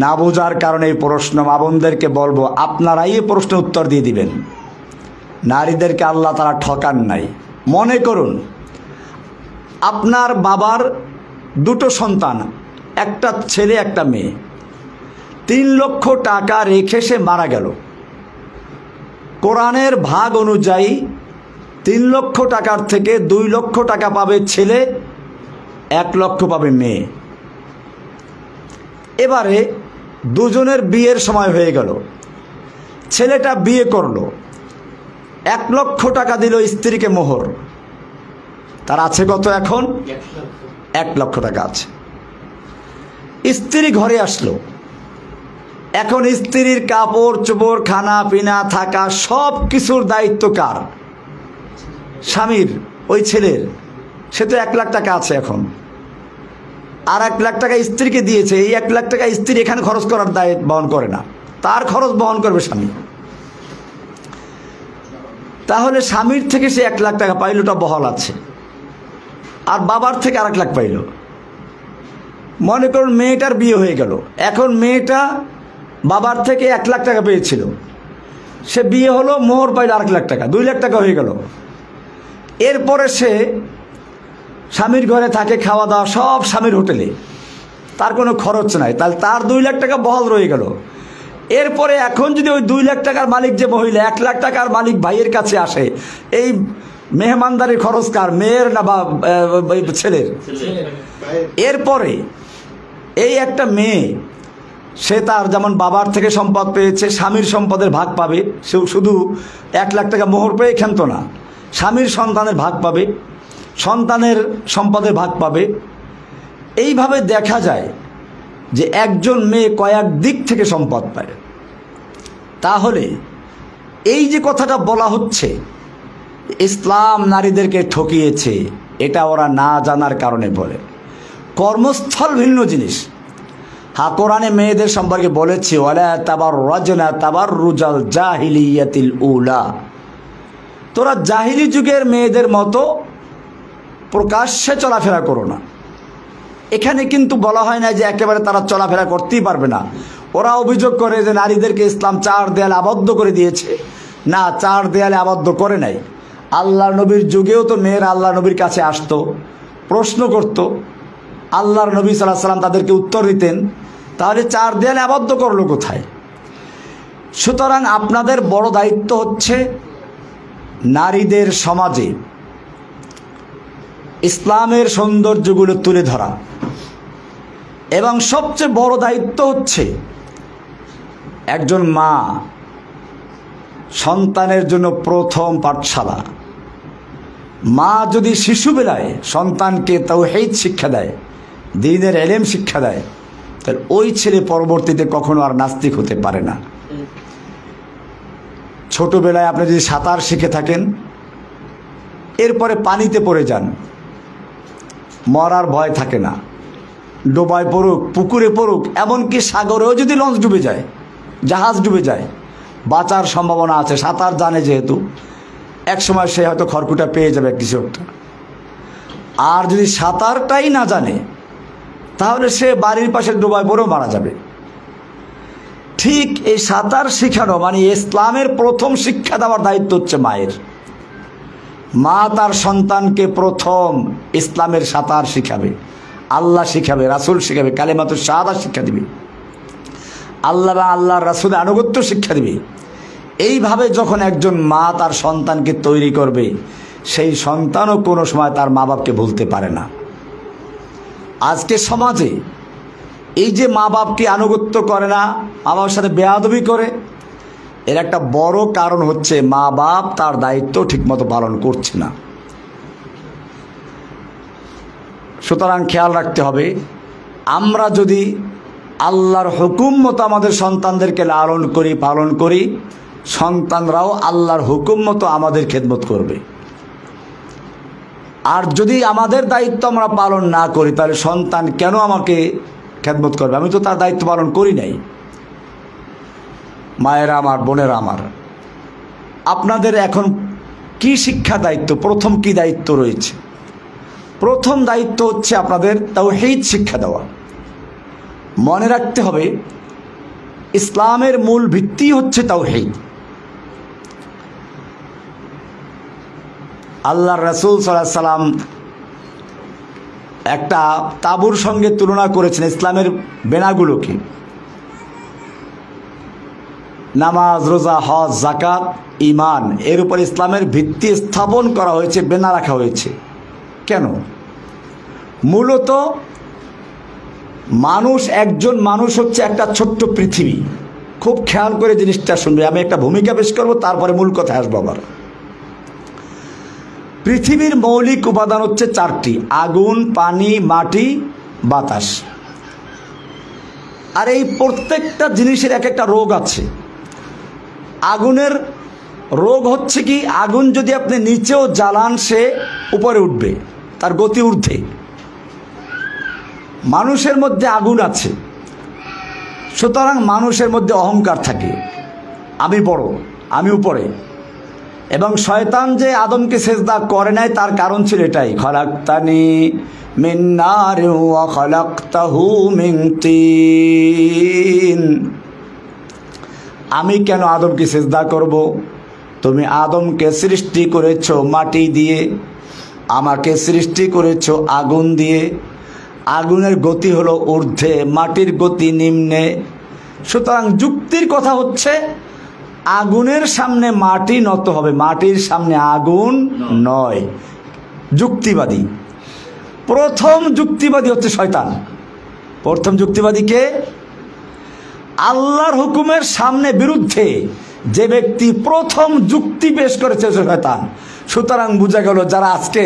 না বোঝার কারণে এই প্রশ্ন, মা বোনদেরকে বলবো আপনারাই এই প্রশ্নের উত্তর দিয়ে দিবেন। নারীদেরকে আল্লাহ তাআলা ঠকান নাই। মনে করুন আপনার বাবার 2টো সন্তান, একটা ছেলে একটা মেয়ে, 3 লক্ষ টাকা রেখে সে মারা গেল। কোরআনের ভাগ অনুযায়ী 3 লক্ষ টাকার থেকে 2 লক্ষ টাকা পাবে ছেলে, 1 লক্ষ পাবে মেয়ে। এবারে দুজনের বিয়ের সময় হয়ে গেল। ছেলেটা বিয়ে করলো, 1 লক্ষ টাকা দিল স্ত্রীকে মোহর। তার আছে কত এখন? 1 লক্ষ টাকা আছে। স্ত্রী ঘরে আসলো, এখন স্ত্রীর কাপড় চোপড়, খানা পিনা, থাকা সব কিছুর দায়িত্ব কার? স্বামীর, ওই ছেলের। সে তো 1 লাখ টাকা আছে এখন, আর 1 লাখ টাকা স্ত্রীকে দিয়েছে। এই 1 লাখ টাকা স্ত্রী এখানে খরচ করার দায়িত্ব বহন করে না, তার খরচ বহন করবে স্বামী। তাহলে স্বামীর থেকে সে 1 লাখ টাকা পাইল, ওটা বহাল আছে। আর বাবার থেকে আর 1 লাখ পাইল। মনে করুন মেয়েটার বিয়ে হয়ে গেল, এখন মেয়েটা বাবার থেকে 1 লাখ টাকা পেয়েছিল, সে বিয়ে হলো, মোহর পাইল 1 লাখ টাকা, 2 লাখ টাকা হয়ে গেল। এরপরে সে স্বামীর ঘরে থাকে, খাওয়া দাওয়া সব স্বামীর হোটেলে, তার কোনো খরচ নাই, তাহলে তার 2 লাখ টাকা বহাল রয়ে গেল। এরপরে এখন যদি ওই 2 লাখ টাকার মালিক যে মহিলা, 1 লাখ টাকার মালিক ভাইয়ের কাছে আসে, এই মেহমানদারির খরচ কার? মেয়ের না বা ছেলের? এরপরে এই একটা মেয়ে, সে তার যেমন বাবার থেকে সম্পদ পেয়েছে, স্বামীর সম্পদের ভাগ পাবে। সে শুধু 1 লাখ টাকা মোহর পেয়ে ক্ষান্ত না, স্বামীর সন্তানের ভাগ পাবে, সন্তানের সম্পদের ভাগ পাবে। এইভাবে দেখা যায় যে একজন মেয়ে কয়েক দিক থেকে সম্পদ পায়। তাহলে এই যে কথাটা বলা হচ্ছে ইসলাম নারীদেরকে ঠকিয়েছে, এটা ওরা না জানার কারণে বলে। কর্মস্থল ভিন্ন জিনিস। হ্যাঁ, কোরআনে মেয়েদের সম্পর্কে বলেছে, ওয়ালা তাবাররাজনা তাবাররুজাল জাহিলিয়াতিল উলা, তোরা জাহিলি যুগের মেয়েদের মতো প্রকাশ্যে চলাফেরা করো না। এখানে কিন্তু বলা হয় না যে একেবারে তারা চলাফেরা করতেই পারবে না। ওরা অভিযোগ করে যে নারীদেরকে ইসলাম 4 দেয়ালে আবদ্ধ করে দিয়েছে। না, 4 দেয়ালে আবদ্ধ করে নাই। আল্লাহ নবীর যুগেও তো মেয়েরা আল্লাহ নবীর কাছে আসতো, প্রশ্ন করত, আল্লাহর নবী সাল্লাল্লাহু আলাইহি সাল্লাম তাদেরকে উত্তর দিতেন। তাহলে 4 দেয়ালে আবদ্ধ করলো কোথায়? সুতরাং আপনাদের বড় দায়িত্ব হচ্ছে নারীদের সমাজে ইসলামের সৌন্দর্যগুলো তুলে ধরা, এবং সবচেয়ে বড় দায়িত্ব হচ্ছে একজন মা সন্তানের জন্য প্রথম পাঠশালা। মা যদি শিশুবেলায় সন্তানকে তাওহীদ শিক্ষা দেয়, দ্বীনের ইলম শিক্ষা দেয়, তাহলে ওই ছেলে পরবর্তীতে কখনো আর নাস্তিক হতে পারে না। ছোটবেলায় আপনি যদি সাঁতার শিখে থাকেন, এরপরে পানিতে পড়ে যান, মরার ভয় থাকে না। ডোবায় পড়ুক, পুকুরে পড়ুক, এমনকি সাগরেও যদি লঞ্চ ডুবে যায়, জাহাজ ডুবে যায়, বাঁচার সম্ভাবনা আছে। সাঁতার জানে যেহেতু, একসময় সে হয়তো খড়কুটা পেয়ে যাবে কিছু একটা। আর যদি সাঁতারটাই না জানে, তাহলে সে বাড়ির পাশে ডোবায় পড়েও মারা যাবে। ঠিক এই সাঁতার শেখানো মানে ইসলামের প্রথম শিক্ষা দেওয়ার দায়িত্ব হচ্ছে মায়ের। মা তার সন্তানকে প্রথম ইসলামের সাঁতার শিখাবে, আল্লাহ শিখাবে, রাসূল শিখাবে, কালেমাতুশ শাহাদাত শিক্ষা দিবে, আল্লাহ বা আল্লাহর রাসূলের আনুগত্য শিক্ষা দিবে। এইভাবে যখন একজন মা তার সন্তানকে তৈরি করবে, সেই সন্তানও কোনো সময় তার মা বাপকে ভুলতে পারে না। আজকে সমাজে এই যে মা বাপকে আনুগত্য করে না, মা বাবার সাথে বেয়াদবি করে, এর একটা বড় কারণ হচ্ছে মা বাপ তার দায়িত্ব ঠিকমতো পালন করছে না। সুতরাং খেয়াল রাখতে হবে, আমরা যদি আল্লাহর হুকুম মতো আমাদের সন্তানদেরকে লালন করি, পালন করি, সন্তানরাও আল্লাহর হুকুম মতো আমাদের খেদমত করবে। আর যদি আমাদের দায়িত্ব আমরা পালন না করি, তাহলে সন্তান কেন আমাকে খেদমত করবে? আমি তো তার দায়িত্ব পালন করি নাই। মায়েরা আমার, বোনেরা আমার, আপনাদের এখন কি শিক্ষা দায়িত্ব? প্রথম কি দায়িত্ব রয়েছে? প্রথম দায়িত্ব হচ্ছে আপনাদের তাওহীদ শিক্ষা দেওয়া। মনে রাখতে হবে, ইসলামের মূল ভিত্তি হচ্ছে তাওহীদ। আল্লাহর রাসূল সাল্লাল্লাহু আলাইহি সাল্লাম একটা তাঁবুর সঙ্গে তুলনা করেছেন ইসলামের বেনাগুলোকে। নামাজ, রোজা, হজ, যাকাত, ঈমান, এর উপর ইসলামের ভিত্তি স্থাপন করা হয়েছে, বেনা রাখা হয়েছে। কেন? মূলত মানুষ, একজন মানুষ হচ্ছে একটা ছোট্ট পৃথিবী। খুব খেয়াল করে জিনিসটা শুনবে, আমি একটা ভূমিকা পেশ করবো, তারপরে মূল কথা আসবো আবার। পৃথিবীর মৌলিক উপাদান হচ্ছে চারটি: আগুন, পানি, মাটি, বাতাস। আর এই প্রত্যেকটা জিনিসের এক একটা রোগ আছে। আগুনের রোগ হচ্ছে কি, আগুন যদি আপনি নিচেও জ্বালান সে উপরে উঠবে, তার গতি ঊর্ধ্বে। মানুষের মধ্যে আগুন আছে, সুতরাং মানুষের মধ্যে অহংকার থাকে, আমি বড়, আমি উপরে। এবং শয়তান যে আদমকে সেজদা করে নাই তার কারণ ছিল এটাই, খলাকতানি মিন নারিন ওয়া খলাকতাহু মিন তিন। আমি কেন আদমকে সেজদা করব? তুমি আদমকে সৃষ্টি করেছো মাটি দিয়ে, আমাকে সৃষ্টি করেছো আগুন দিয়ে। আগুনের গতি হলো ঊর্ধ্বে, মাটির গতি নিম্নে। সুতরাং যুক্তির কথা হচ্ছে আগুনের সামনে মাটি নত হবে, মাটির সামনে আগুন নয়। যুক্তিবাদী, প্রথম যুক্তিবাদী হচ্ছে শয়তান। প্রথম যুক্তিবাদীকে আল্লাহর হুকুমের সামনে বিরুদ্ধে যে ব্যক্তি প্রথম যুক্তি পেশ করেছে শয়তান। সুতরাং বোঝা গেল যারা আজকে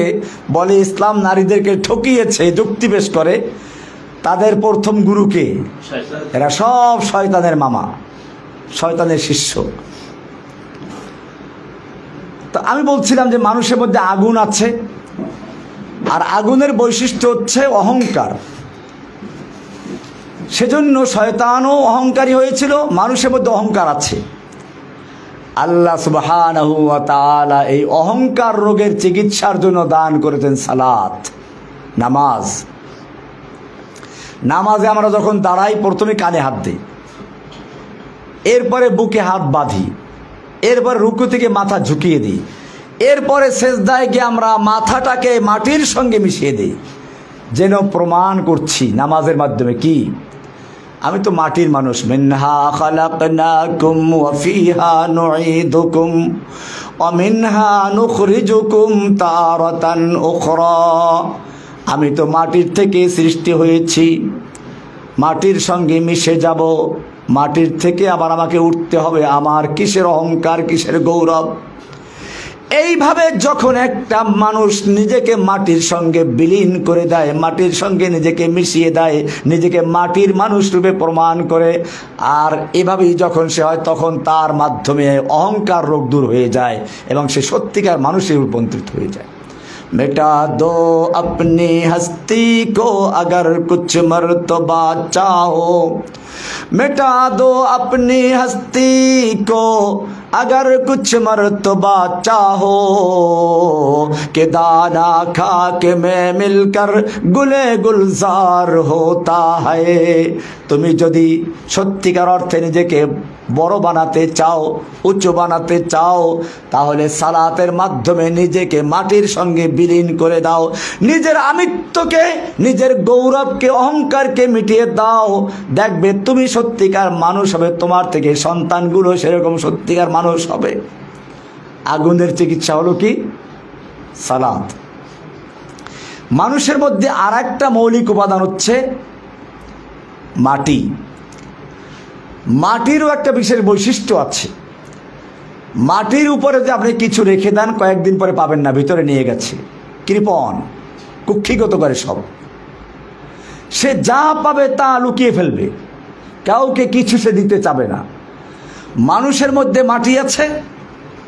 বলে ইসলাম নারীদেরকে ঠকিয়েছে, যুক্তি পেশ করে, তাদের প্রথম গুরুকে, এরা সব শয়তানের মামা, শয়তানের শিষ্য। তো আমি বলছিলাম যে মানুষের মধ্যে আগুন আছে, আর আগুনের বৈশিষ্ট্য হচ্ছে অহংকার। সেজন্য শয়তানও অহংকারী হয়েছিল, মানুষের মধ্যে অহংকার আছে। আল্লাহ সুবহানাহু ওয়া তাআলা এই অহংকার রোগের চিকিৎসার জন্য দান করেছেন সালাত, নামাজ। নামাজে আমরা যখন দাঁড়াই প্রথমে কানে হাত দিই, এরপরে বুকে হাত বাঁধি, এরপরে রুকু থেকে মাথা ঝুঁকিয়ে দিই, এরপরে সেজদায় গিয়ে আমরা মাথাটাকে মাটির সঙ্গে মিশিয়ে দিই, যেন প্রমাণ করছি নামাজের মাধ্যমে কি আমি তো মাটির মানুষ। মিনহা খালাকনাকুম ওয়া ফিহা নুঈদুকুম ওয়া মিনহা নুখরিজুকুম তারাতান উখরা। আমি তো মাটির থেকে সৃষ্টি হয়েছি, মাটির সঙ্গে মিশে যাব, মাটির থেকে আবার আমাকে উঠতে হবে। আমার কিসের অহংকার, কিসের গৌরব? এইভাবে যখন একটা মানুষ নিজেকে মাটির সঙ্গে বিলীন করে দেয়, মাটির সঙ্গে নিজেকে মিশিয়ে দেয়, নিজেকে মাটির মানুষ রূপে প্রমাণ করে, আর এভাবেই যখন সে হয়, তখন তার মাধ্যমে অহংকার রোগ দূর হয়ে যায় এবং সে সত্যিকার মানুষের রূপান্তরিত হয়ে যায়। मिटा दो अपनी हस्ती को अगर कुछ मर्तबा चाहो, मिटा दो अपनी हस्ती को अगर कुछ मर्तबा चाहो, कि दाना खाक में मिलकर गुले गुलजार होता है। তুমি যদি সত্যিকার অর্থে নিজেকে বড় বানাতে চাও, উঁচু বানাতে চাও, তাহলে সালাতের মাধ্যমে নিজেকে মাটির সঙ্গে বিলীন করে দাও, নিজের আমিত্বকে, নিজের গৌরবকে, অহংকারকে মিটিয়ে দাও। দেখবে তুমি সত্যিকার মানুষ হবে, তোমার থেকে সন্তানগুলো সেরকম সত্যিকার মানুষ হবে। আগুনের চিকিৎসা হলো কি? সালাত। মানুষের মধ্যে আর একটা মৌলিক উপাদান হচ্ছে মাটি। মাটিরও একটা বিশেষ বৈশিষ্ট্য আছে। মাটির উপরে যে আপনি কিছু রেখে দেন, কয়েকদিন পরে পাবেন না, ভিতরে নিয়ে গেছে, কৃপণ, কুক্ষিগত করে সব। সে যা পাবে তা লুকিয়ে ফেলবে, কাউকে কিছু সে দিতে চাবে না। মানুষের মধ্যে মাটি আছে,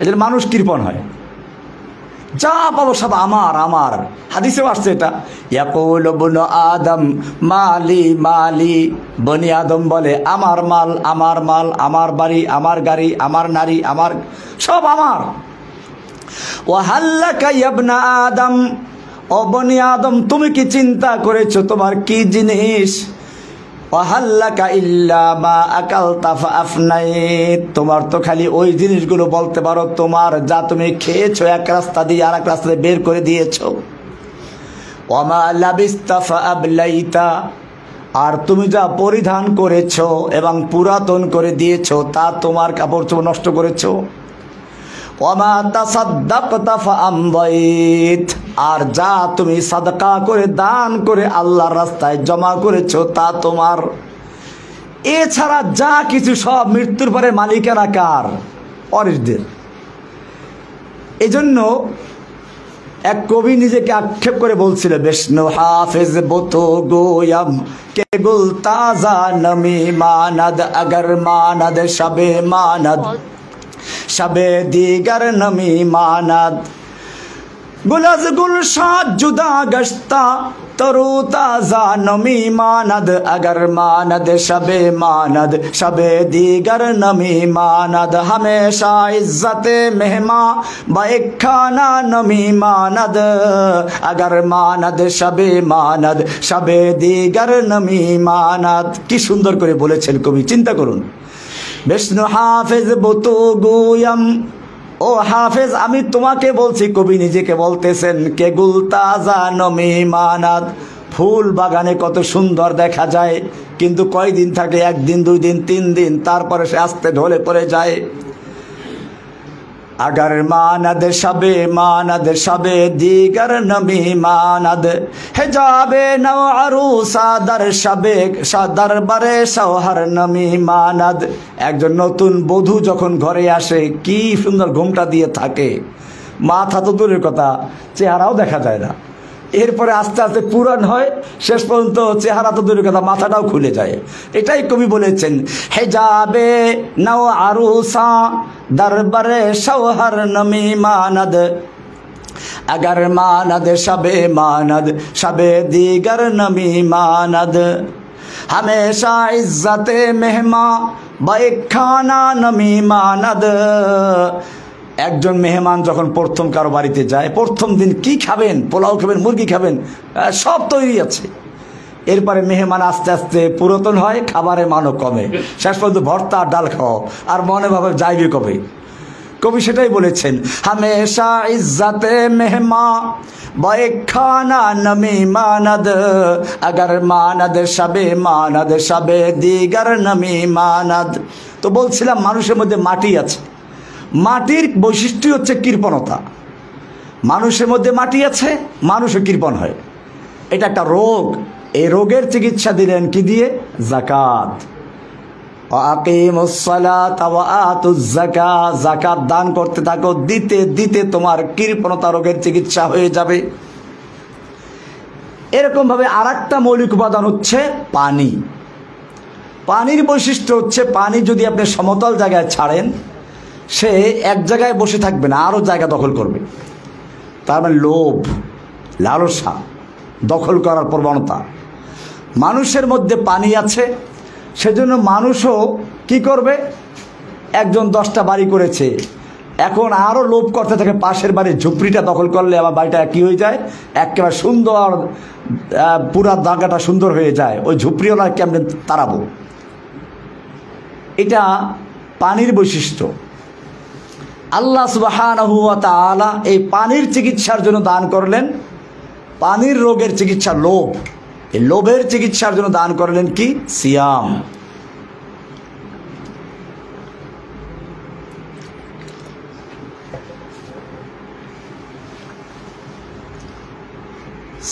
এজন্য মানুষ কৃপণ হয়, যা পাবো সব আমার আমার। হাদিসেও আসছে এটা, ইয়াকুল ইবনু আদম মালি মালি। বনি আদম বলে আমার মাল আমার মাল, আমার বাড়ি আমার গাড়ি, আমার নারী আমার, সব আমার। ওয়া হাল্লাকা ইবনা আদম, ও বনি আদম তুমি কি চিন্তা করেছো তোমার কি জিনিস? ওয়াহাল্লাকা ইল্লা মা আকালতা ফাআফনাইত, তোমার তো খালি ওই জিনিসগুলো বলতে পারো তোমার, যা তুমি খেয়েছো এক রাস্তা দিয়ে আর এক রাস্তা বের করে দিয়েছো। ওয়ামা লাবিস্তা ফাআবলাইতা, আর তুমি যা পরিধান করেছো এবং পুরাতন করে দিয়েছো তা তোমার কাপড় চোপড় নষ্ট করেছো। ওয়ামা তাসাদ্দাকতা ফাআমদাইত, আর যা তুমি সাদকা করে দান করে আল্লাহর রাস্তায় জমা করেছো তা তোমার। এছাড়া যা কিছু সব মৃত্যুর পরে মালিকানা কার? অরিসদের। এজন্য এক কবি নিজেকে আক্ষেপ করে বলছিল, বিষ্ণু হাফেজ বতো গোয়াম কে গুল তাজা নমি মানদ, अगर मानद शबे मानद शबे दीगर नमी मानद, गुलज गुलशाद जुदा गश्ता तरु ताजा नमी मानद, अगर मानद शबे मानद शबे दीगर नमी मानद, हमेशा इज्जते मेहमा बाइखाना नमी मानद, अगर मानद शबे मानद शबे दीगर नमी मानद। কি সুন্দর করে বলেছেন কবি, চিন্তা করুন। বিষ্ণু হাফেজ বতু গুয়াম, ও হাফেজ আমি তোমাকে বলছি, কবি নিজেকে বলতেছেন, কে গুল তাজা নমি মানাদ, ফুল বাগানে কত সুন্দর দেখা যায়, কিন্তু কয়দিন থাকে? একদিন, 2 দিন, 3 দিন, তারপরে সে আস্তে ঢলে পড়ে যায়। अगर मानद शबे मानद शबे दीगर नमी मानद, हिजाबे नव अरूसा दर शबे दर बरे शौहर नमी मानद। একজন নতুন বধূ যখন ঘরে আসে কি সুন্দর ঘুমটা দিয়ে থাকে, মাথা তো দূরের কথা, চেহারাও দেখা যায় না। এরপরে আস্তে আস্তে পুরান হয়, শেষ পর্যন্ত চেহারা তো দূরের কথা, মাথাটাও খুলে যায়। এটাই কবি বলেছেন, হেজাবে নাও আরুসা দরবারে শৌহর নমি মানদ, अगर मानद शबे मानद शबे दीगर नमी मानद, हमेशा इज्जते मेहमा बाइखाना नमी मानद। একজন মেহমান যখন প্রথম কারো বাড়িতে যায়, প্রথম দিন কি খাবেন? পোলাও খাবেন, মুরগি খাবেন, সব তৈরি আছে। এরপরে মেহমান আস্তে আস্তে পুরাতন হয়, খাবারের মানও কমে, শেষ পর্যন্ত ভর্তা আর ডাল খাও, আর মনে ভাবে যাইবে কবে। কবি সেটাই বলেছেন, হামেশা ইজ্জতে মেহমা বাইখানা নমি মানদ, अगर मानद शबे मानद शबे दीगर नमी मानद। তো বলছিলাম মানুষের মধ্যে মাটি আছে, মাটির বৈশিষ্ট্য হচ্ছে কৃপণতা। মানুষের মধ্যে মাটি আছে, মানুষও কৃপণ হয়, এটা একটা রোগ। এই রোগের চিকিৎসা দিলেন কি দিয়ে? যাকাত। আকিমুস সালাত ওয়া আতুজ যাকাত, যাকাত দান করতে থাকো, দিতে দিতে তোমার কৃপণতা রোগের চিকিৎসা হয়ে যাবে। এরকম ভাবে আরেকটা মৌলিক উপাদান হচ্ছে পানি। পানির বৈশিষ্ট্য হচ্ছে, পানি যদি আপনি সমতল জায়গায় ছাড়েন, সে এক জায়গায় বসে থাকবে না, আরও জায়গা দখল করবে। তার মানে লোভ, লালসা, দখল করার প্রবণতা। মানুষের মধ্যে পানি আছে, সেজন্য মানুষও কি করবে? একজন 10টা বাড়ি করেছে, এখন আরও লোভ করতে থাকে, পাশের বাড়ির ঝুপড়িটা দখল করলে আমার বাড়িটা কী হয়ে যায়? একেবারে সুন্দর, পুরা জায়গাটা সুন্দর হয়ে যায়, ওই ঝুপড়িওয়ালা কেমন তাড়াবো। এটা পানির বৈশিষ্ট্য। আল্লাহ সুবহানাহু ওয়া তাআলা এই পানির চিকিৎসার জন্য দান করলেন, পানির রোগের চিকিৎসা লোভ, এই লোভের চিকিৎসার জন্য দান করলেন কি? সিয়াম।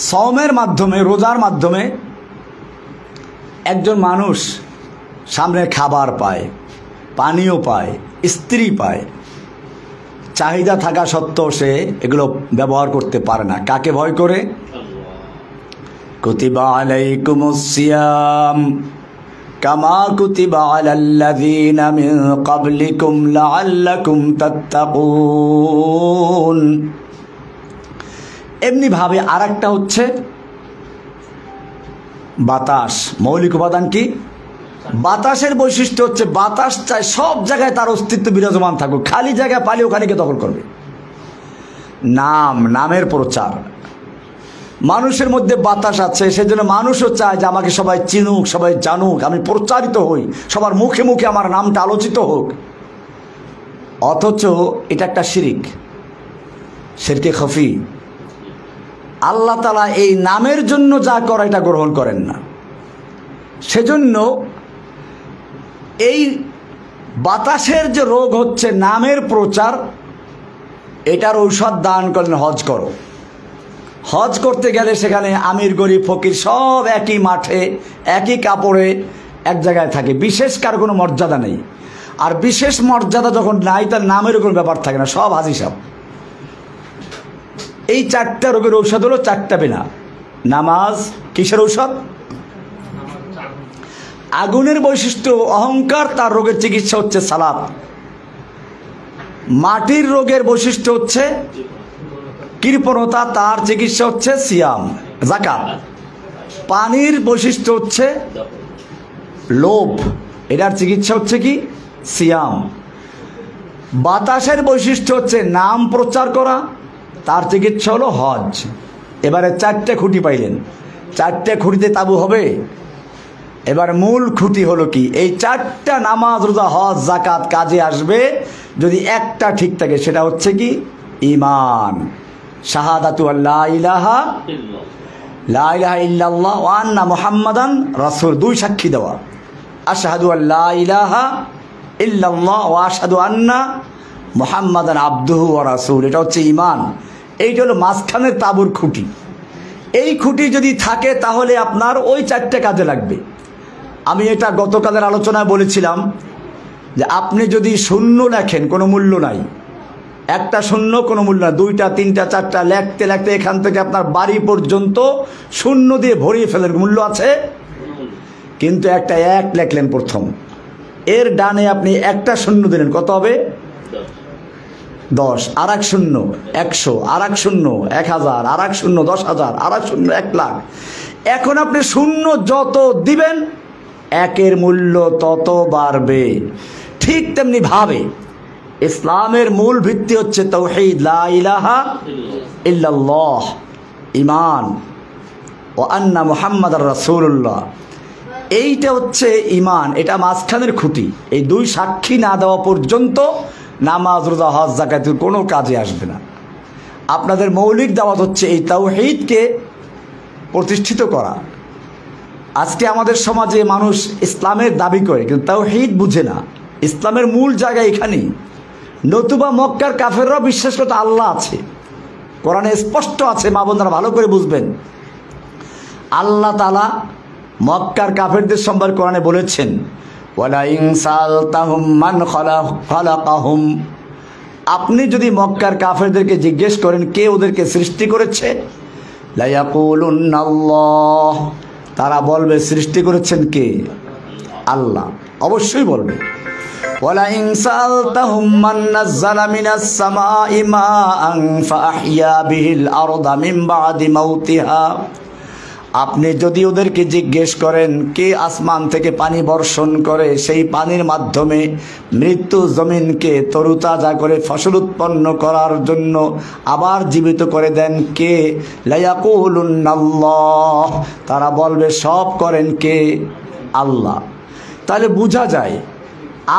সওমের মাধ্যমে, রোজার মাধ্যমে একজন মানুষ সামনে খাবার পায়, পানীয় পায়, স্ত্রী পায়, চাহিদা থাকা সত্ত্বেও সে এগুলো ব্যবহার করতে পারে না। কাকে ভয় করে? কুতিবা আলাইকুমুস সিয়াম কামা কুতিবা আলাল্লাযীনা মিন ক্বাবলিকুম লাআল্লাকুম তাত্তাকুন। এমনি ভাবে আরেকটা হচ্ছে বাতাস। মৌলিক উপাদান কি? বাতাসের বৈশিষ্ট্য হচ্ছে বাতাস চায় সব জায়গায় তার অস্তিত্ব বিরাজমান থাকুক, খালি জায়গা পালি ওখানে গিয়ে দখল করবে। নামের প্রচার। মানুষের মধ্যে বাতাস আছে, সেজন্য মানুষও চায় যে আমাকে সবাই চিনুক, সবাই জানুক, আমি প্রচারিত হই, সবার মুখে মুখে আমার নামটা আলোচিত হোক। অথচ এটা একটা শিরক, শিরকে খফি। আল্লাহ তাআলা এই নামের জন্য যা করে এটা গ্রহণ করেন না। সেজন্য এই বাতাসের যে রোগ হচ্ছে নামের প্রচার, এটার ঔষধ দান করলেন হজ করো। হজ করতে গেলে সেখানে আমির গরিব ফকির সব একই মাঠে একই কাপড়ে এক জায়গায় থাকে, বিশেষ কার কোনো মর্যাদা নেই। আর বিশেষ মর্যাদা যখন নাই তার নামের কোনো ব্যাপার থাকে না, সব হাজি সাহেব। এই 4টা রোগের ঔষধ হলো 4টা বিনা। নামাজ কিসের ঔষধ? আগুনের বৈশিষ্ট্য অহংকার, তার রোগের চিকিৎসা হচ্ছে সালাত। মাটির রোগের বৈশিষ্ট্য হচ্ছে কৃপণতা, তার চিকিৎসা হচ্ছে সিয়াম যাকাত। পানির বৈশিষ্ট্য হচ্ছে লোভ, এটার চিকিৎসা হচ্ছে কি? সিয়াম। বাতাসের বৈশিষ্ট্য হচ্ছে নাম প্রচার করা, তার চিকিৎসা হলো হজ। এবারে 4টে খুঁটি পাইলেন, 4টে খুঁটিতে তাবু হবে। এবার মূল খুঁটি হলো কি? এই 4টা নামাজ রোজা হজ যাকাত কাজে আসবে যদি একটা ঠিক থাকে, সেটা হচ্ছে কি? ঈমান। শাহাদাতু আল্লা ইলাহা ইল্লাল্লাহ ওয়া আন্না মুহাম্মাদান রাসূল, 2 সাক্ষী দেওয়া। আশহাদু আল্লা ইলাহা ইল্লাল্লাহ ওয়া আশহাদু আন্না মুহাম্মাদান আবদুহু ওয়া রাসূল, এটা হচ্ছে ঈমান। এইটা হলো মাঝখানের তাবুর খুঁটি। এই খুঁটি যদি থাকে তাহলে আপনার ওই 4টে কাজে লাগবে। আমি এটা গতকালের আলোচনায় বলেছিলাম যে আপনি যদি শূন্য লেখেন কোনো মূল্য নাই, একটা শূন্য কোনো মূল্য নাই, 2টা 3টা 4টা লেখতে লেখতে এখান থেকে আপনার বাড়ি পর্যন্ত শূন্য দিয়ে ভরিয়ে ফেলেন, মূল্য আছে। কিন্তু একটা 1 লেখলেন প্রথম, এর ডানে আপনি একটা শূন্য দিলেন, কত হবে? 10। আর এক শূন্য 100, আর এক শূন্য 1000, আর এক শূন্য 10,000, আর এক শূন্য 1 লাখ। এখন আপনি শূন্য যত দিবেন 1-এর মূল্য তত বাড়বে। ঠিক তেমনি ভাবে ইসলামের মূল ভিত্তি হচ্ছে তাওহীদ, লা ইলাহা ইল্লাল্লাহ, ঈমান ও আন্না মুহাম্মাদার রাসূলুল্লাহ। এইটা হচ্ছে ঈমান, এটা মাঝখানের খুঁটি। এই 2 সাক্ষী না দেওয়া পর্যন্ত নামাজ রোজা হজ যাকাতের কোনো কাজে আসবে না। আপনাদের মৌলিক দাওয়াত হচ্ছে এই তাওহীদকে প্রতিষ্ঠিত করা। আজকে আমাদের সমাজে মানুষ ইসলামের দাবি করে কিন্তু তাওহীদ বুঝে না। ইসলামের মূল জায়গা এখানেই। নতুবা মক্কার কাফেররা বিশ্বাস করত আল্লাহ আছে, কোরআনে স্পষ্ট আছে, মা বোনরা ভালো করে বুঝবেন। আল্লাহ তাআলা মক্কার কাফেরদের সম্পর্কে কোরআনে বলেছেন, ওয়ালা ইন সালতাহুম মান খালাকাহুম, আপনি যদি মক্কার কাফেরদেরকে জিজ্ঞেস করেন কে ওদেরকে সৃষ্টি করেছে, লা ইয়াকুলুন্নাল্লাহ, তারা বলবে সৃষ্টি করেছেন কে? আল্লাহ, অবশ্যই বলবে। ওয়ালা ইন সালতাহুম মান নাযালা মিনাস সামাই মাআন ফাআহইয়া বিহিল আরদা মিন বাদি মাউতিহা, আপনি যদি ওদেরকে জিজ্ঞেস করেন কে আসমান থেকে পানি বর্ষণ করে, সেই পানির মাধ্যমে মৃত্যু জমিনকে তরুতাজা করে ফসল উৎপন্ন করার জন্য আবার জীবিত করে দেন কে, লা ইয়াকুলুন্নাল্লাহ, তারা বলবে সব করেন কে? আল্লাহ। তাহলে বোঝা যায়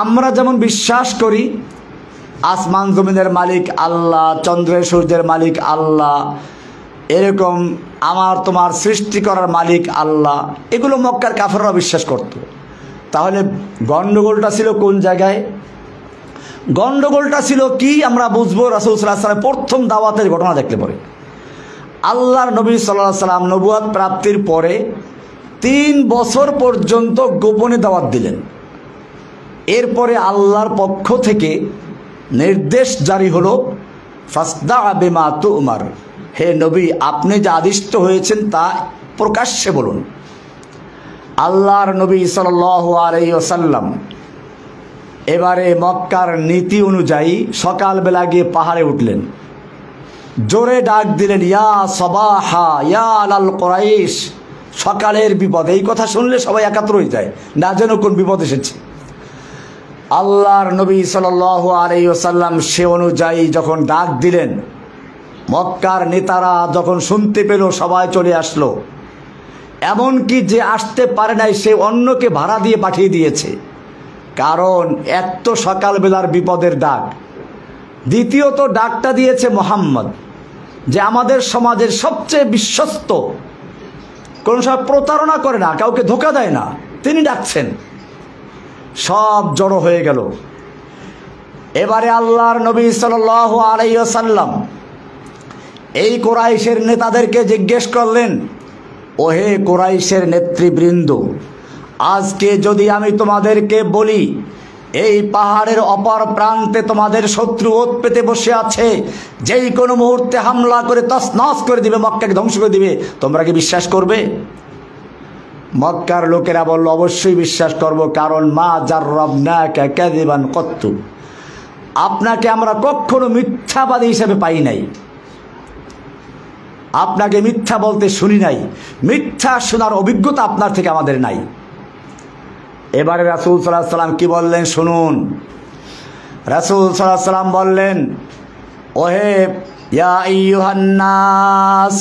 আমরা যেমন বিশ্বাস করি আসমান জমিনের মালিক আল্লাহ, চন্দ্রের সূর্যের মালিক আল্লাহ, এরকম আমার তোমার সৃষ্টি করার মালিক আল্লাহ, এগুলো মক্কার কাফেররা বিশ্বাস করত। তাহলে গন্ডগোলটা ছিল কোন জায়গায়? গন্ডগোলটা ছিল কি আমরা বুঝবো রাসূল সাল্লাল্লাহু আলাইহি ওয়াসাল্লামের প্রথম দাওয়াতের ঘটনা দেখলে পরে। আল্লাহর নবী সাল্লাল্লাহু আলাইহি ওয়াসাল্লাম নবুয়ত প্রাপ্তির পরে 3 বছর পর্যন্ত গোপনে দাওয়াত দিলেন। এরপরে আল্লাহর পক্ষ থেকে নির্দেশ জারি হলো, ফাসদা বিমা তুমার, হে নবী আপনি যা আদিষ্ট হয়েছেন তা প্রকাশ্যে বলুন। আল্লাহর নবী সাল্লাল্লাহু আলাইহি ওয়াসাল্লাম এবারে মক্কার নীতি অনুযায়ী সকালবেলা গিয়ে পাহাড়ে উঠলেন, জোরে ডাক দিলেন, ইয়া সাবাহা ইয়া আলাল কুরাইশ, সকালের বিপদ। এই কথা শুনলে সবাই একাত্র হয়ে যায়, না যেন কোন বিপদ এসেছে। আল্লাহর নবী সাল্লাল্লাহু আলাইহি ওয়াসাল্লাম সে অনুযায়ী যখন ডাক দিলেন, মক্কার নেতারা যখন শুনতে পেল সবাই চলে আসলো। এমনকি যে আসতে পারে নাই সে অন্যকে ভাড়া দিয়ে পাঠিয়ে দিয়েছে, কারণ এক তো সকালবেলার বিপদের ডাক, দ্বিতীয়ত ডাকটা দিয়েছে মোহাম্মদ, যে আমাদের সমাজের সবচেয়ে বিশ্বস্ত, কোন সময় প্রতারণা করে না, কাউকে ধোঁকা দেয় না, তিনি ডাকছেন। সব জড়ো হয়ে গেল। এবারে আল্লাহর নবী সাল্লাল্লাহু আলাইহি ওয়াসাল্লাম এই কুরাইশের নেতাদেরকে জিজ্ঞেস করলেন, ওহে কুরাইশের নেতৃবৃন্দ, আজকে যদি আমি তোমাদেরকে বলি এই পাহাড়ের অপর প্রান্তে তোমাদের শত্রু ওত পেতে বসে আছে, যেই কোনো মুহূর্তে হামলা করে তছনছ করে দিবে, মক্কাকে ধ্বংস করে দিবে, তোমরা কি বিশ্বাস করবে? মক্কার লোকেরা বলল, অবশ্যই বিশ্বাস করব, কারণ মা জাররাবনাকা কাযিবান কত্তু, আপনাকে আমরা কখনো মিথ্যাবাদী হিসেবে পাই নাই, আপনাকে মিথ্যা বলতে শুনি নাই, মিথ্যা শোনার অভিজ্ঞতা আপনার থেকে আমাদের নাই। এবারে রাসূল সাল্লাল্লাহু আলাইহি সাল্লাম কি বললেন শুনুন। রাসূল সাল্লাল্লাহু আলাইহি সাল্লাম বললেন, ওহে ইয়া আইয়ুহান নাস,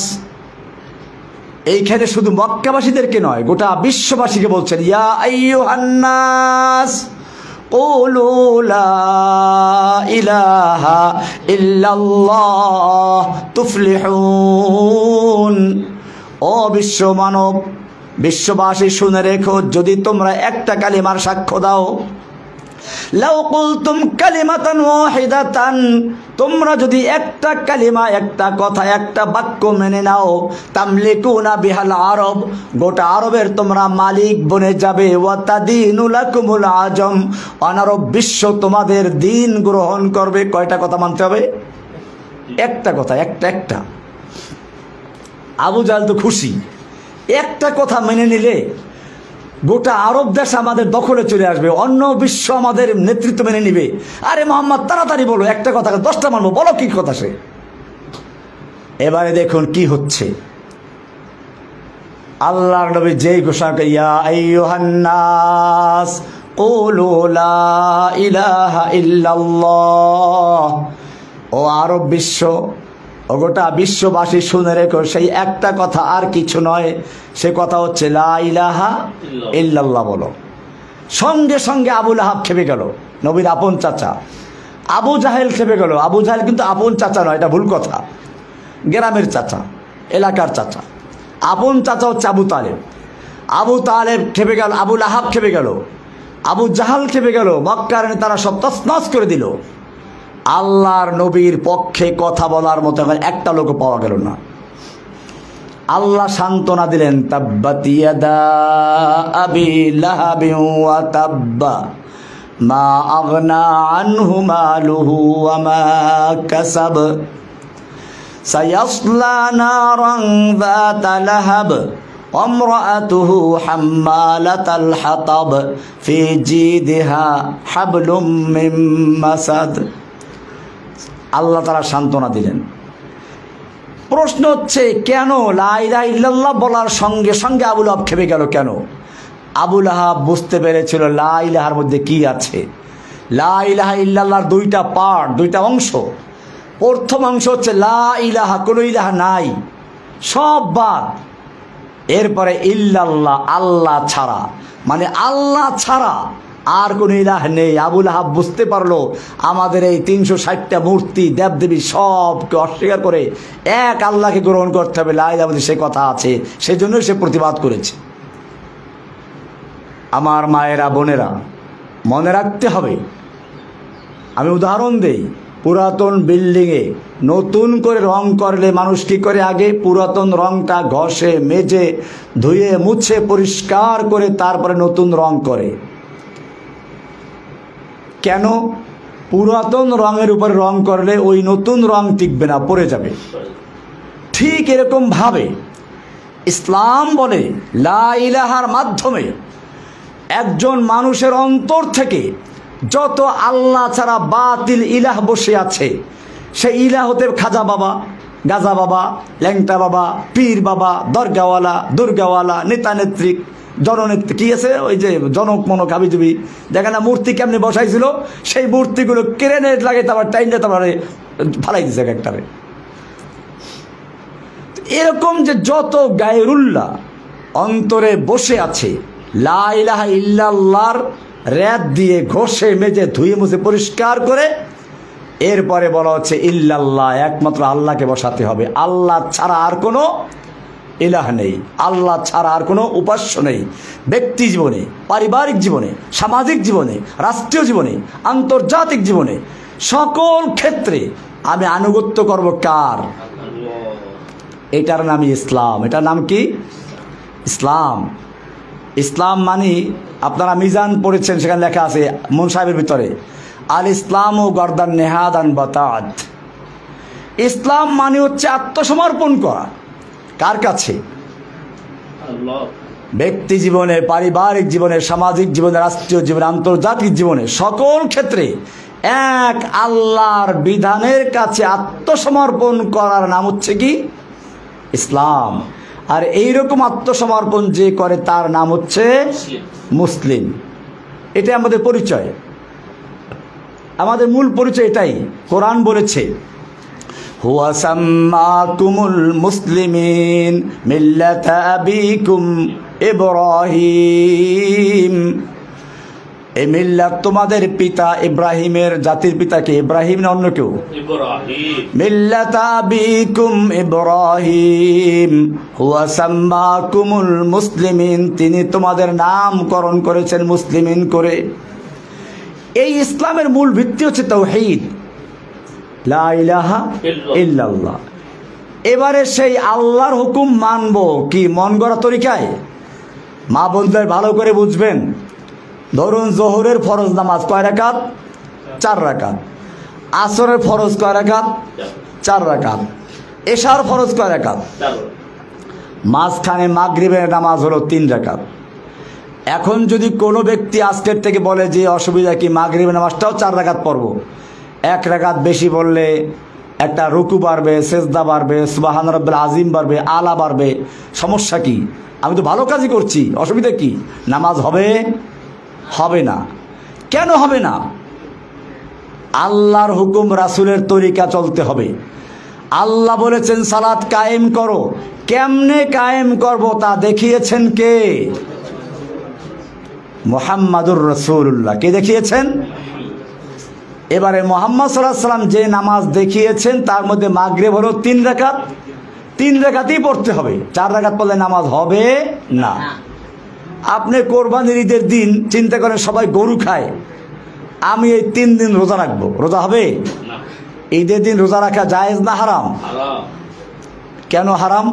এইখানে শুধু মক্কাবাসীদেরকে নয়, গোটা বিশ্ববাসীকে বলছেন, ইয়া আইয়ুহান নাস কুলু লা ইলাহা ইল্লাল্লাহ তুফলিহুন। ও বিশ্ব মানব, বিশ্ববাসী শুনে রেখো, যদি তোমরা একটা কালিমার সাক্ষ্য দাও, লাউ কুলতুম কালিমাতান ওয়াহিদাতান, তোমরা যদি একটা কালিমা, একটা কথা, একটা বাক্য মেনে নাও, তামলিকুনা বিহাল আরব, গোটা আরবের তোমরা মালিক বনে যাবে, ওয়া তাদিনু লাকুমুল আজম, অনারব বিশ্ব তোমাদের দিন গ্রহণ করবে। কয়টা কথা মানতে হবে? একটা কথা, একটা। আবু জাহল তো খুশি, একটা কথা মেনে নিলে গোটা আরব দেশ আমাদের দখলে চলে আসবে, অন্য বিশ্ব আমাদের নেতৃত্ব মেনে নিবে। আরে মোহাম্মদ তাড়াতাড়ি বলো, একটা কথা 10টা মানবো, বলো কি কথা সে। এবারে দেখুন কি হচ্ছে। আল্লাহর নবী যেই ঘোষণা করে, ইয়া আইয়ুহান নাস কুলু লা ইলাহা ইল্লাল্লাহ, ও আরব বিশ্ব, ও গোটা বিশ্ববাসী শুনে রেখো, সেই একটা কথা আর কিছু নয়, সে কথা হচ্ছে লা ইলাহা ইল্লাল্লাহ বলো। সঙ্গে সঙ্গে আবু লাহাব খেপে গেল, নবীর আপন চাচা। আবু জাহেল খেপে গেল। আবু জাহেল কিন্তু আপন চাচা নয়, এটা ভুল কথা, গ্রামের চাচা, এলাকার চাচা। আপন চাচা হচ্ছে আবু তালেব। আবু তালেব খেপে গেল, আবু লাহাব খেপে গেল, আবু জাহাল খেপে গেল, মক্কার তারা সব তছনছ করে দিল। আল্লাহর নবীর পক্ষে কথা বলার মতো একটা লোক পাওয়া গেল না। আল্লাহ সান্ত্বনা দিলেন, তাব্বাত ইয়াদা আবি লাহাবিন ওয়া তাব্বা মা আগনা আনহু মালুহু ওয়া মা কাসাব সায়াসলা নারান যাতা লাহাব وامرأته حمالة الحطب في جيدها حبل من مسد। আল্লাহ তাআলা সান্ত্বনা দিলেন। প্রশ্ন হচ্ছে, কেন লা ইলাহা ইল্লাল্লাহ বলার সঙ্গে সঙ্গে আবু লাহাব খেপে গেল কেন? আবু লাহাব বুঝতে পেরেছিল লা ইলাহার মধ্যে কি আছে। লা ইলাহা ইল্লাল্লাহর দুইটা পার্ট, দুইটা অংশ। প্রথম অংশ হচ্ছে লা ইলাহা, কোনো ইলাহা নাই, সব বাদ। এরপরে ইল্লাল্লাহ, আল্লাহ ছাড়া, মানে আল্লাহ ছাড়া আর কোন ইলাহ নেই। আবু লাহাব বুঝতে পারলো আমাদের এই 360টা মূর্তি দেবদেবী সবকে অস্বীকার করে এক আল্লাহকে গ্রহণ করতে হবে, লা ইলাহা সে কথা আছে, সেই জন্যই সে প্রতিবাদ করেছে। আমার মায়েরা, বোনেরা, মনে রাখতে হবে। আমি উদাহরণ দেই, পুরাতন বিল্ডিংয়ে নতুন করে রং করলে মানুষ কি করে? আগে পুরাতন রংটা ঘষে মেজে ধুয়ে মুছে পরিষ্কার করে তারপরে নতুন রং করে। কেন? পুরাতন রঙের উপর রং করলে ওই নতুন রং টিকবে না, পড়ে যাবে। ঠিক এরকম ভাবে ইসলাম বলে লা ইলাহার মাধ্যমে একজন মানুষের অন্তর থেকে যত আল্লাহ ছাড়া বাতিল ইলাহ বসে আছে, সেই ইলাহ হতে খাজা বাবা, গাজা বাবা, ল্যাংটা বাবা, পীর বাবা, দরগাওয়ালা, দুর্গাওয়ালা, নেতা নেত্রী, জননেত্রী, কি আছে ওই যে জনক মনক হাবিজুবি, দেখে না মূর্তি কেমনি বসাইছিল, সেই মূর্তিগুলো কেড়ে লাগে তারপর টাইমটা তারপরে ফালাই দিছে একটারে। এরকম যে যত গায়রুল্লাহ অন্তরে বসে আছে, লা ইলাহা ইল্লাল্লাহর র‍্যাদ দিয়ে ঘষে মেজে ধুয়ে মুছে পরিষ্কার করে এরপরে বলা হচ্ছে ইল্লাল্লাহ, একমাত্র আল্লাহকে বসাতে হবে। আল্লাহ ছাড়া আর কোনো ইলাহ নেই, আল্লাহ ছাড়া আর কোনো উপাস্য নেই। ব্যক্তি জীবনে, পারিবারিক জীবনে, সামাজিক জীবনে, রাষ্ট্রীয় জীবনে, আন্তর্জাতিক জীবনে, সকল ক্ষেত্রে আমি আনুগত্য করব কার? এটার নামই ইসলাম। এটার নাম কি? ইসলাম। ইসলাম মানে আপনারা মিজান পড়েছেন, সেখানে লেখা আছে মুন সাহেবের ভিতরে, আল ইসলাম ও গর্দান নেহাদান বাতাদ। ইসলাম মানে হচ্ছে আত্মসমর্পণ করা। কার কাছে? ব্যক্তি জীবনে, পারিবারিক জীবনে, সামাজিক জীবনে, রাষ্ট্রীয় জীবনে, আন্তর্জাতিক জীবনে, সকল ক্ষেত্রে এক আল্লাহর বিধানের কাছে আত্মসমর্পণ করার নাম হচ্ছে কি? ইসলাম। আর এইরকম আত্মসমর্পণ যে করে তার নাম হচ্ছে মুসলিম। এটাই আমাদের পরিচয়, আমাদের মূল পরিচয় এটাই। কোরআন বলেছে হুয়া সাম্মাকুমুল মুসলিমিন মিল্লাতা আবিকুম ইব্রাহিম। এই মিল্লাত তোমাদের পিতা ইব্রাহিমের জাতির পিতাকে, ইব্রাহিম না অন্য কেউ? মিল্লাতা আবিকুম ইব্রাহিম হুয়া সাম্মাকুমুল মুসলিমিন, তিনি তোমাদের নামকরণ করেছেন মুসলিমিন করে। এই ইসলামের মূল ভিত্তি হচ্ছে তাওহীদ, লা ইলাহা ইল্লাল্লাহ। এবারে সেই আল্লাহর হুকুম মানবো কি মন গড়া তরিকায়? মা বোনদের ভালো করে বুঝবেন। ধরুন জোহরের ফরজ নামাজ কয় রাকাত? 4 রাকাত। আসরের ফরজ কয় রাকাত? 4 রাকাত। এশার ফরজ কয় রাকাত? মাঝখানে মাগরিবের নামাজ হলো 3 রাকাত। এখন যদি কোনো ব্যক্তি আজকের থেকে বলে যে অসুবিধা কি, মাগরিবের নামাজটাও 4 রাকাত পড়ব, 1 রাকাত বেশি বললে একটা রুকু বাড়বে, সেজদা বাড়বে, সুবহান রাব্বিল আযীম বাড়বে, আলা বাড়বে, সমস্যা কি? আমি তো ভালো কাজই করছি, অসুবিধা কি? নামাজ হবে? হবে না। কেন হবে না? আল্লাহর হুকুম, রাসূলের তরিকা চলতে হবে। আল্লাহ বলেছেন সালাত কায়েম করো, কেমনে কায়েম করব তা দেখিয়েছেন কে? মুহাম্মাদুর রাসূলুল্লাহ। কে দেখিয়েছেন? এবারে মুহাম্মদ সাল্লাল্লাহু আলাইহি ওয়াসাল্লাম যে নামাজ দেখিয়েছেন তার মধ্যে মাগরিব হলো 3 রাকাত, 3 রাকাতই পড়তে হবে। 4 রাকাত পড়লে নামাজ হবে না। আপনি কোরবানির ঈদের দিন চিন্তা করেন সবাই গরু খায়, আমি এই 3 দিন রোজা রাখবো, রোজা হবে? ঈদের দিন রোজা রাখা জায়েজ না হারাম? কেন হারাম?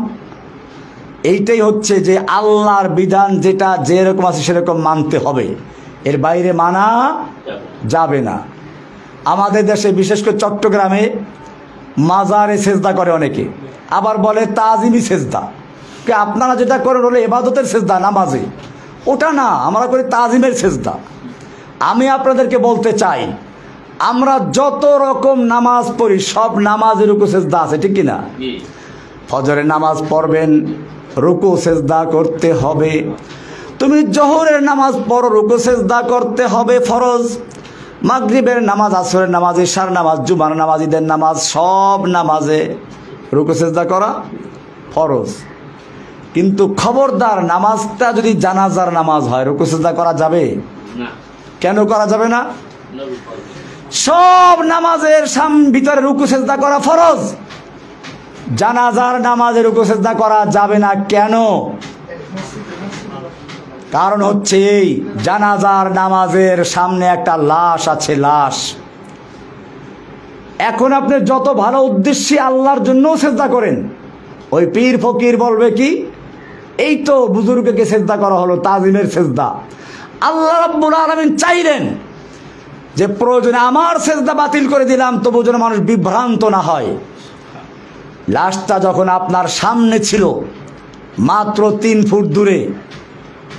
এইটাই হচ্ছে যে আল্লাহর বিধান যেটা যেরকম আছে সেরকম মানতে হবে, এর বাইরে মানা যাবে না। আমাদের দেশে বিশেষ করে চট্টগ্রামে মাজারে সেজদা করে অনেকে, আবার বলে তাজিমি সেজদা। আপনারা যেটা করেন হলো ইবাদতের সেজদা, নামাজে, ওটা না, আমরা করি তাজিমের সেজদা। আমি আপনাদেরকে বলতে চাই, আমরা যত রকম নামাজ পড়ি সব নামাজের রুকু সেজদা আছে, ঠিক কিনা? ফজরের নামাজ পড়বেন, রুকু সেজদা করতে হবে। তুমি জোহরের নামাজ পড়ো, রুকু সেজদা করতে হবে ফরজ। মাগরিবের নামাজ, আসরের নামাজ, ইশার নামাজ, জুমার নামাজ, ঈদের নামাজ, সব নামাজে রুকু সেজদা করা ফরজ। কিন্তু খবরদার নামাজটা যদি জানাজার নামাজ হয় রুকু সেজদা করা যাবে না। কেন করা যাবে না? সব নামাজের ভিতরে রুকু সেজদা করা ফরজ, জানাজার নামাজে রুকু সেজদা করা যাবে না। কেন? কারণ হচ্ছে এই জানাজার নামাজের সামনে একটা লাশ আছে, লাশ। এখন আপনি যত ভালো উদ্দেশ্যে আল্লাহর জন্য সেজদা করেন, ওই পীর ফকির বলবে কি, এই তো বুজুর্গকে সেজদা করা হলো, তাজিমের সেজদা। আল্লাহ রাব্বুল আলামিন চাইলেন যে প্রয়োজনে আমার সেজদা বাতিল করে দিলাম, তবু যেন মানুষ বিভ্রান্ত না হয়। লাশটা যখন আপনার সামনে ছিল, মাত্র 3 ফুট দূরে,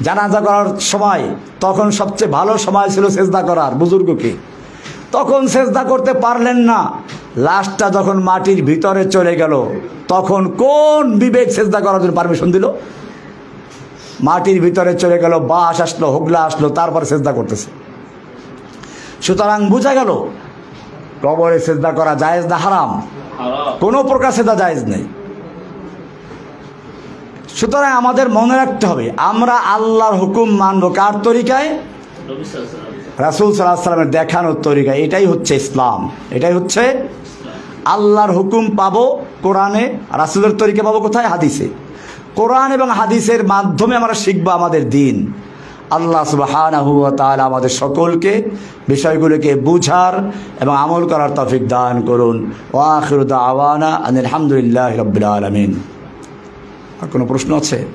জানাজা করার সময়, তখন সবচেয়ে ভালো সময় ছিল সেজদা করার বুজুর্গকে। তখন সেজদা করতে পারলেন না। লাশটা যখন মাটির ভিতরে চলে গেল, তখন কোন বিবেক সেজদা করার জন্য পারমিশন দিল? মাটির ভিতরে চলে গেল, বাস আসলো, হোগলা আসলো, তারপরে সেজদা করতেছে। সুতরাং বোঝা গেল কবরে সেজদা করা জায়েজ না হারাম? কোনো প্রকার সেজদা জায়েজ নেই। সুতরাং আমাদের মনে রাখতে হবে আমরা আল্লাহর হুকুম মানব কার তরিকায়? রাসূল সাল্লাল্লাহু আলাইহি সাল্লামের দেখানোর তরিকা, এটাই হচ্ছে ইসলাম। এটাই হচ্ছে আল্লাহর হুকুম পাবো কোরআনে, রাসূলের তরিকা পাবো কোথায়? হাদিসে। কোরআন এবং হাদিসের মাধ্যমে আমরা শিখবো আমাদের দিন। আল্লাহ সুবহানাহু ওয়া তাআলা আমাদের সকলকে বিষয়গুলোকে বুঝার এবং আমল করার তৌফিক দান করুন। ওয়া আখিরু দাওয়ানা আনিল হামদুলিল্লাহি রাব্বিল আলামিন। আর কোনো প্রশ্ন আছে?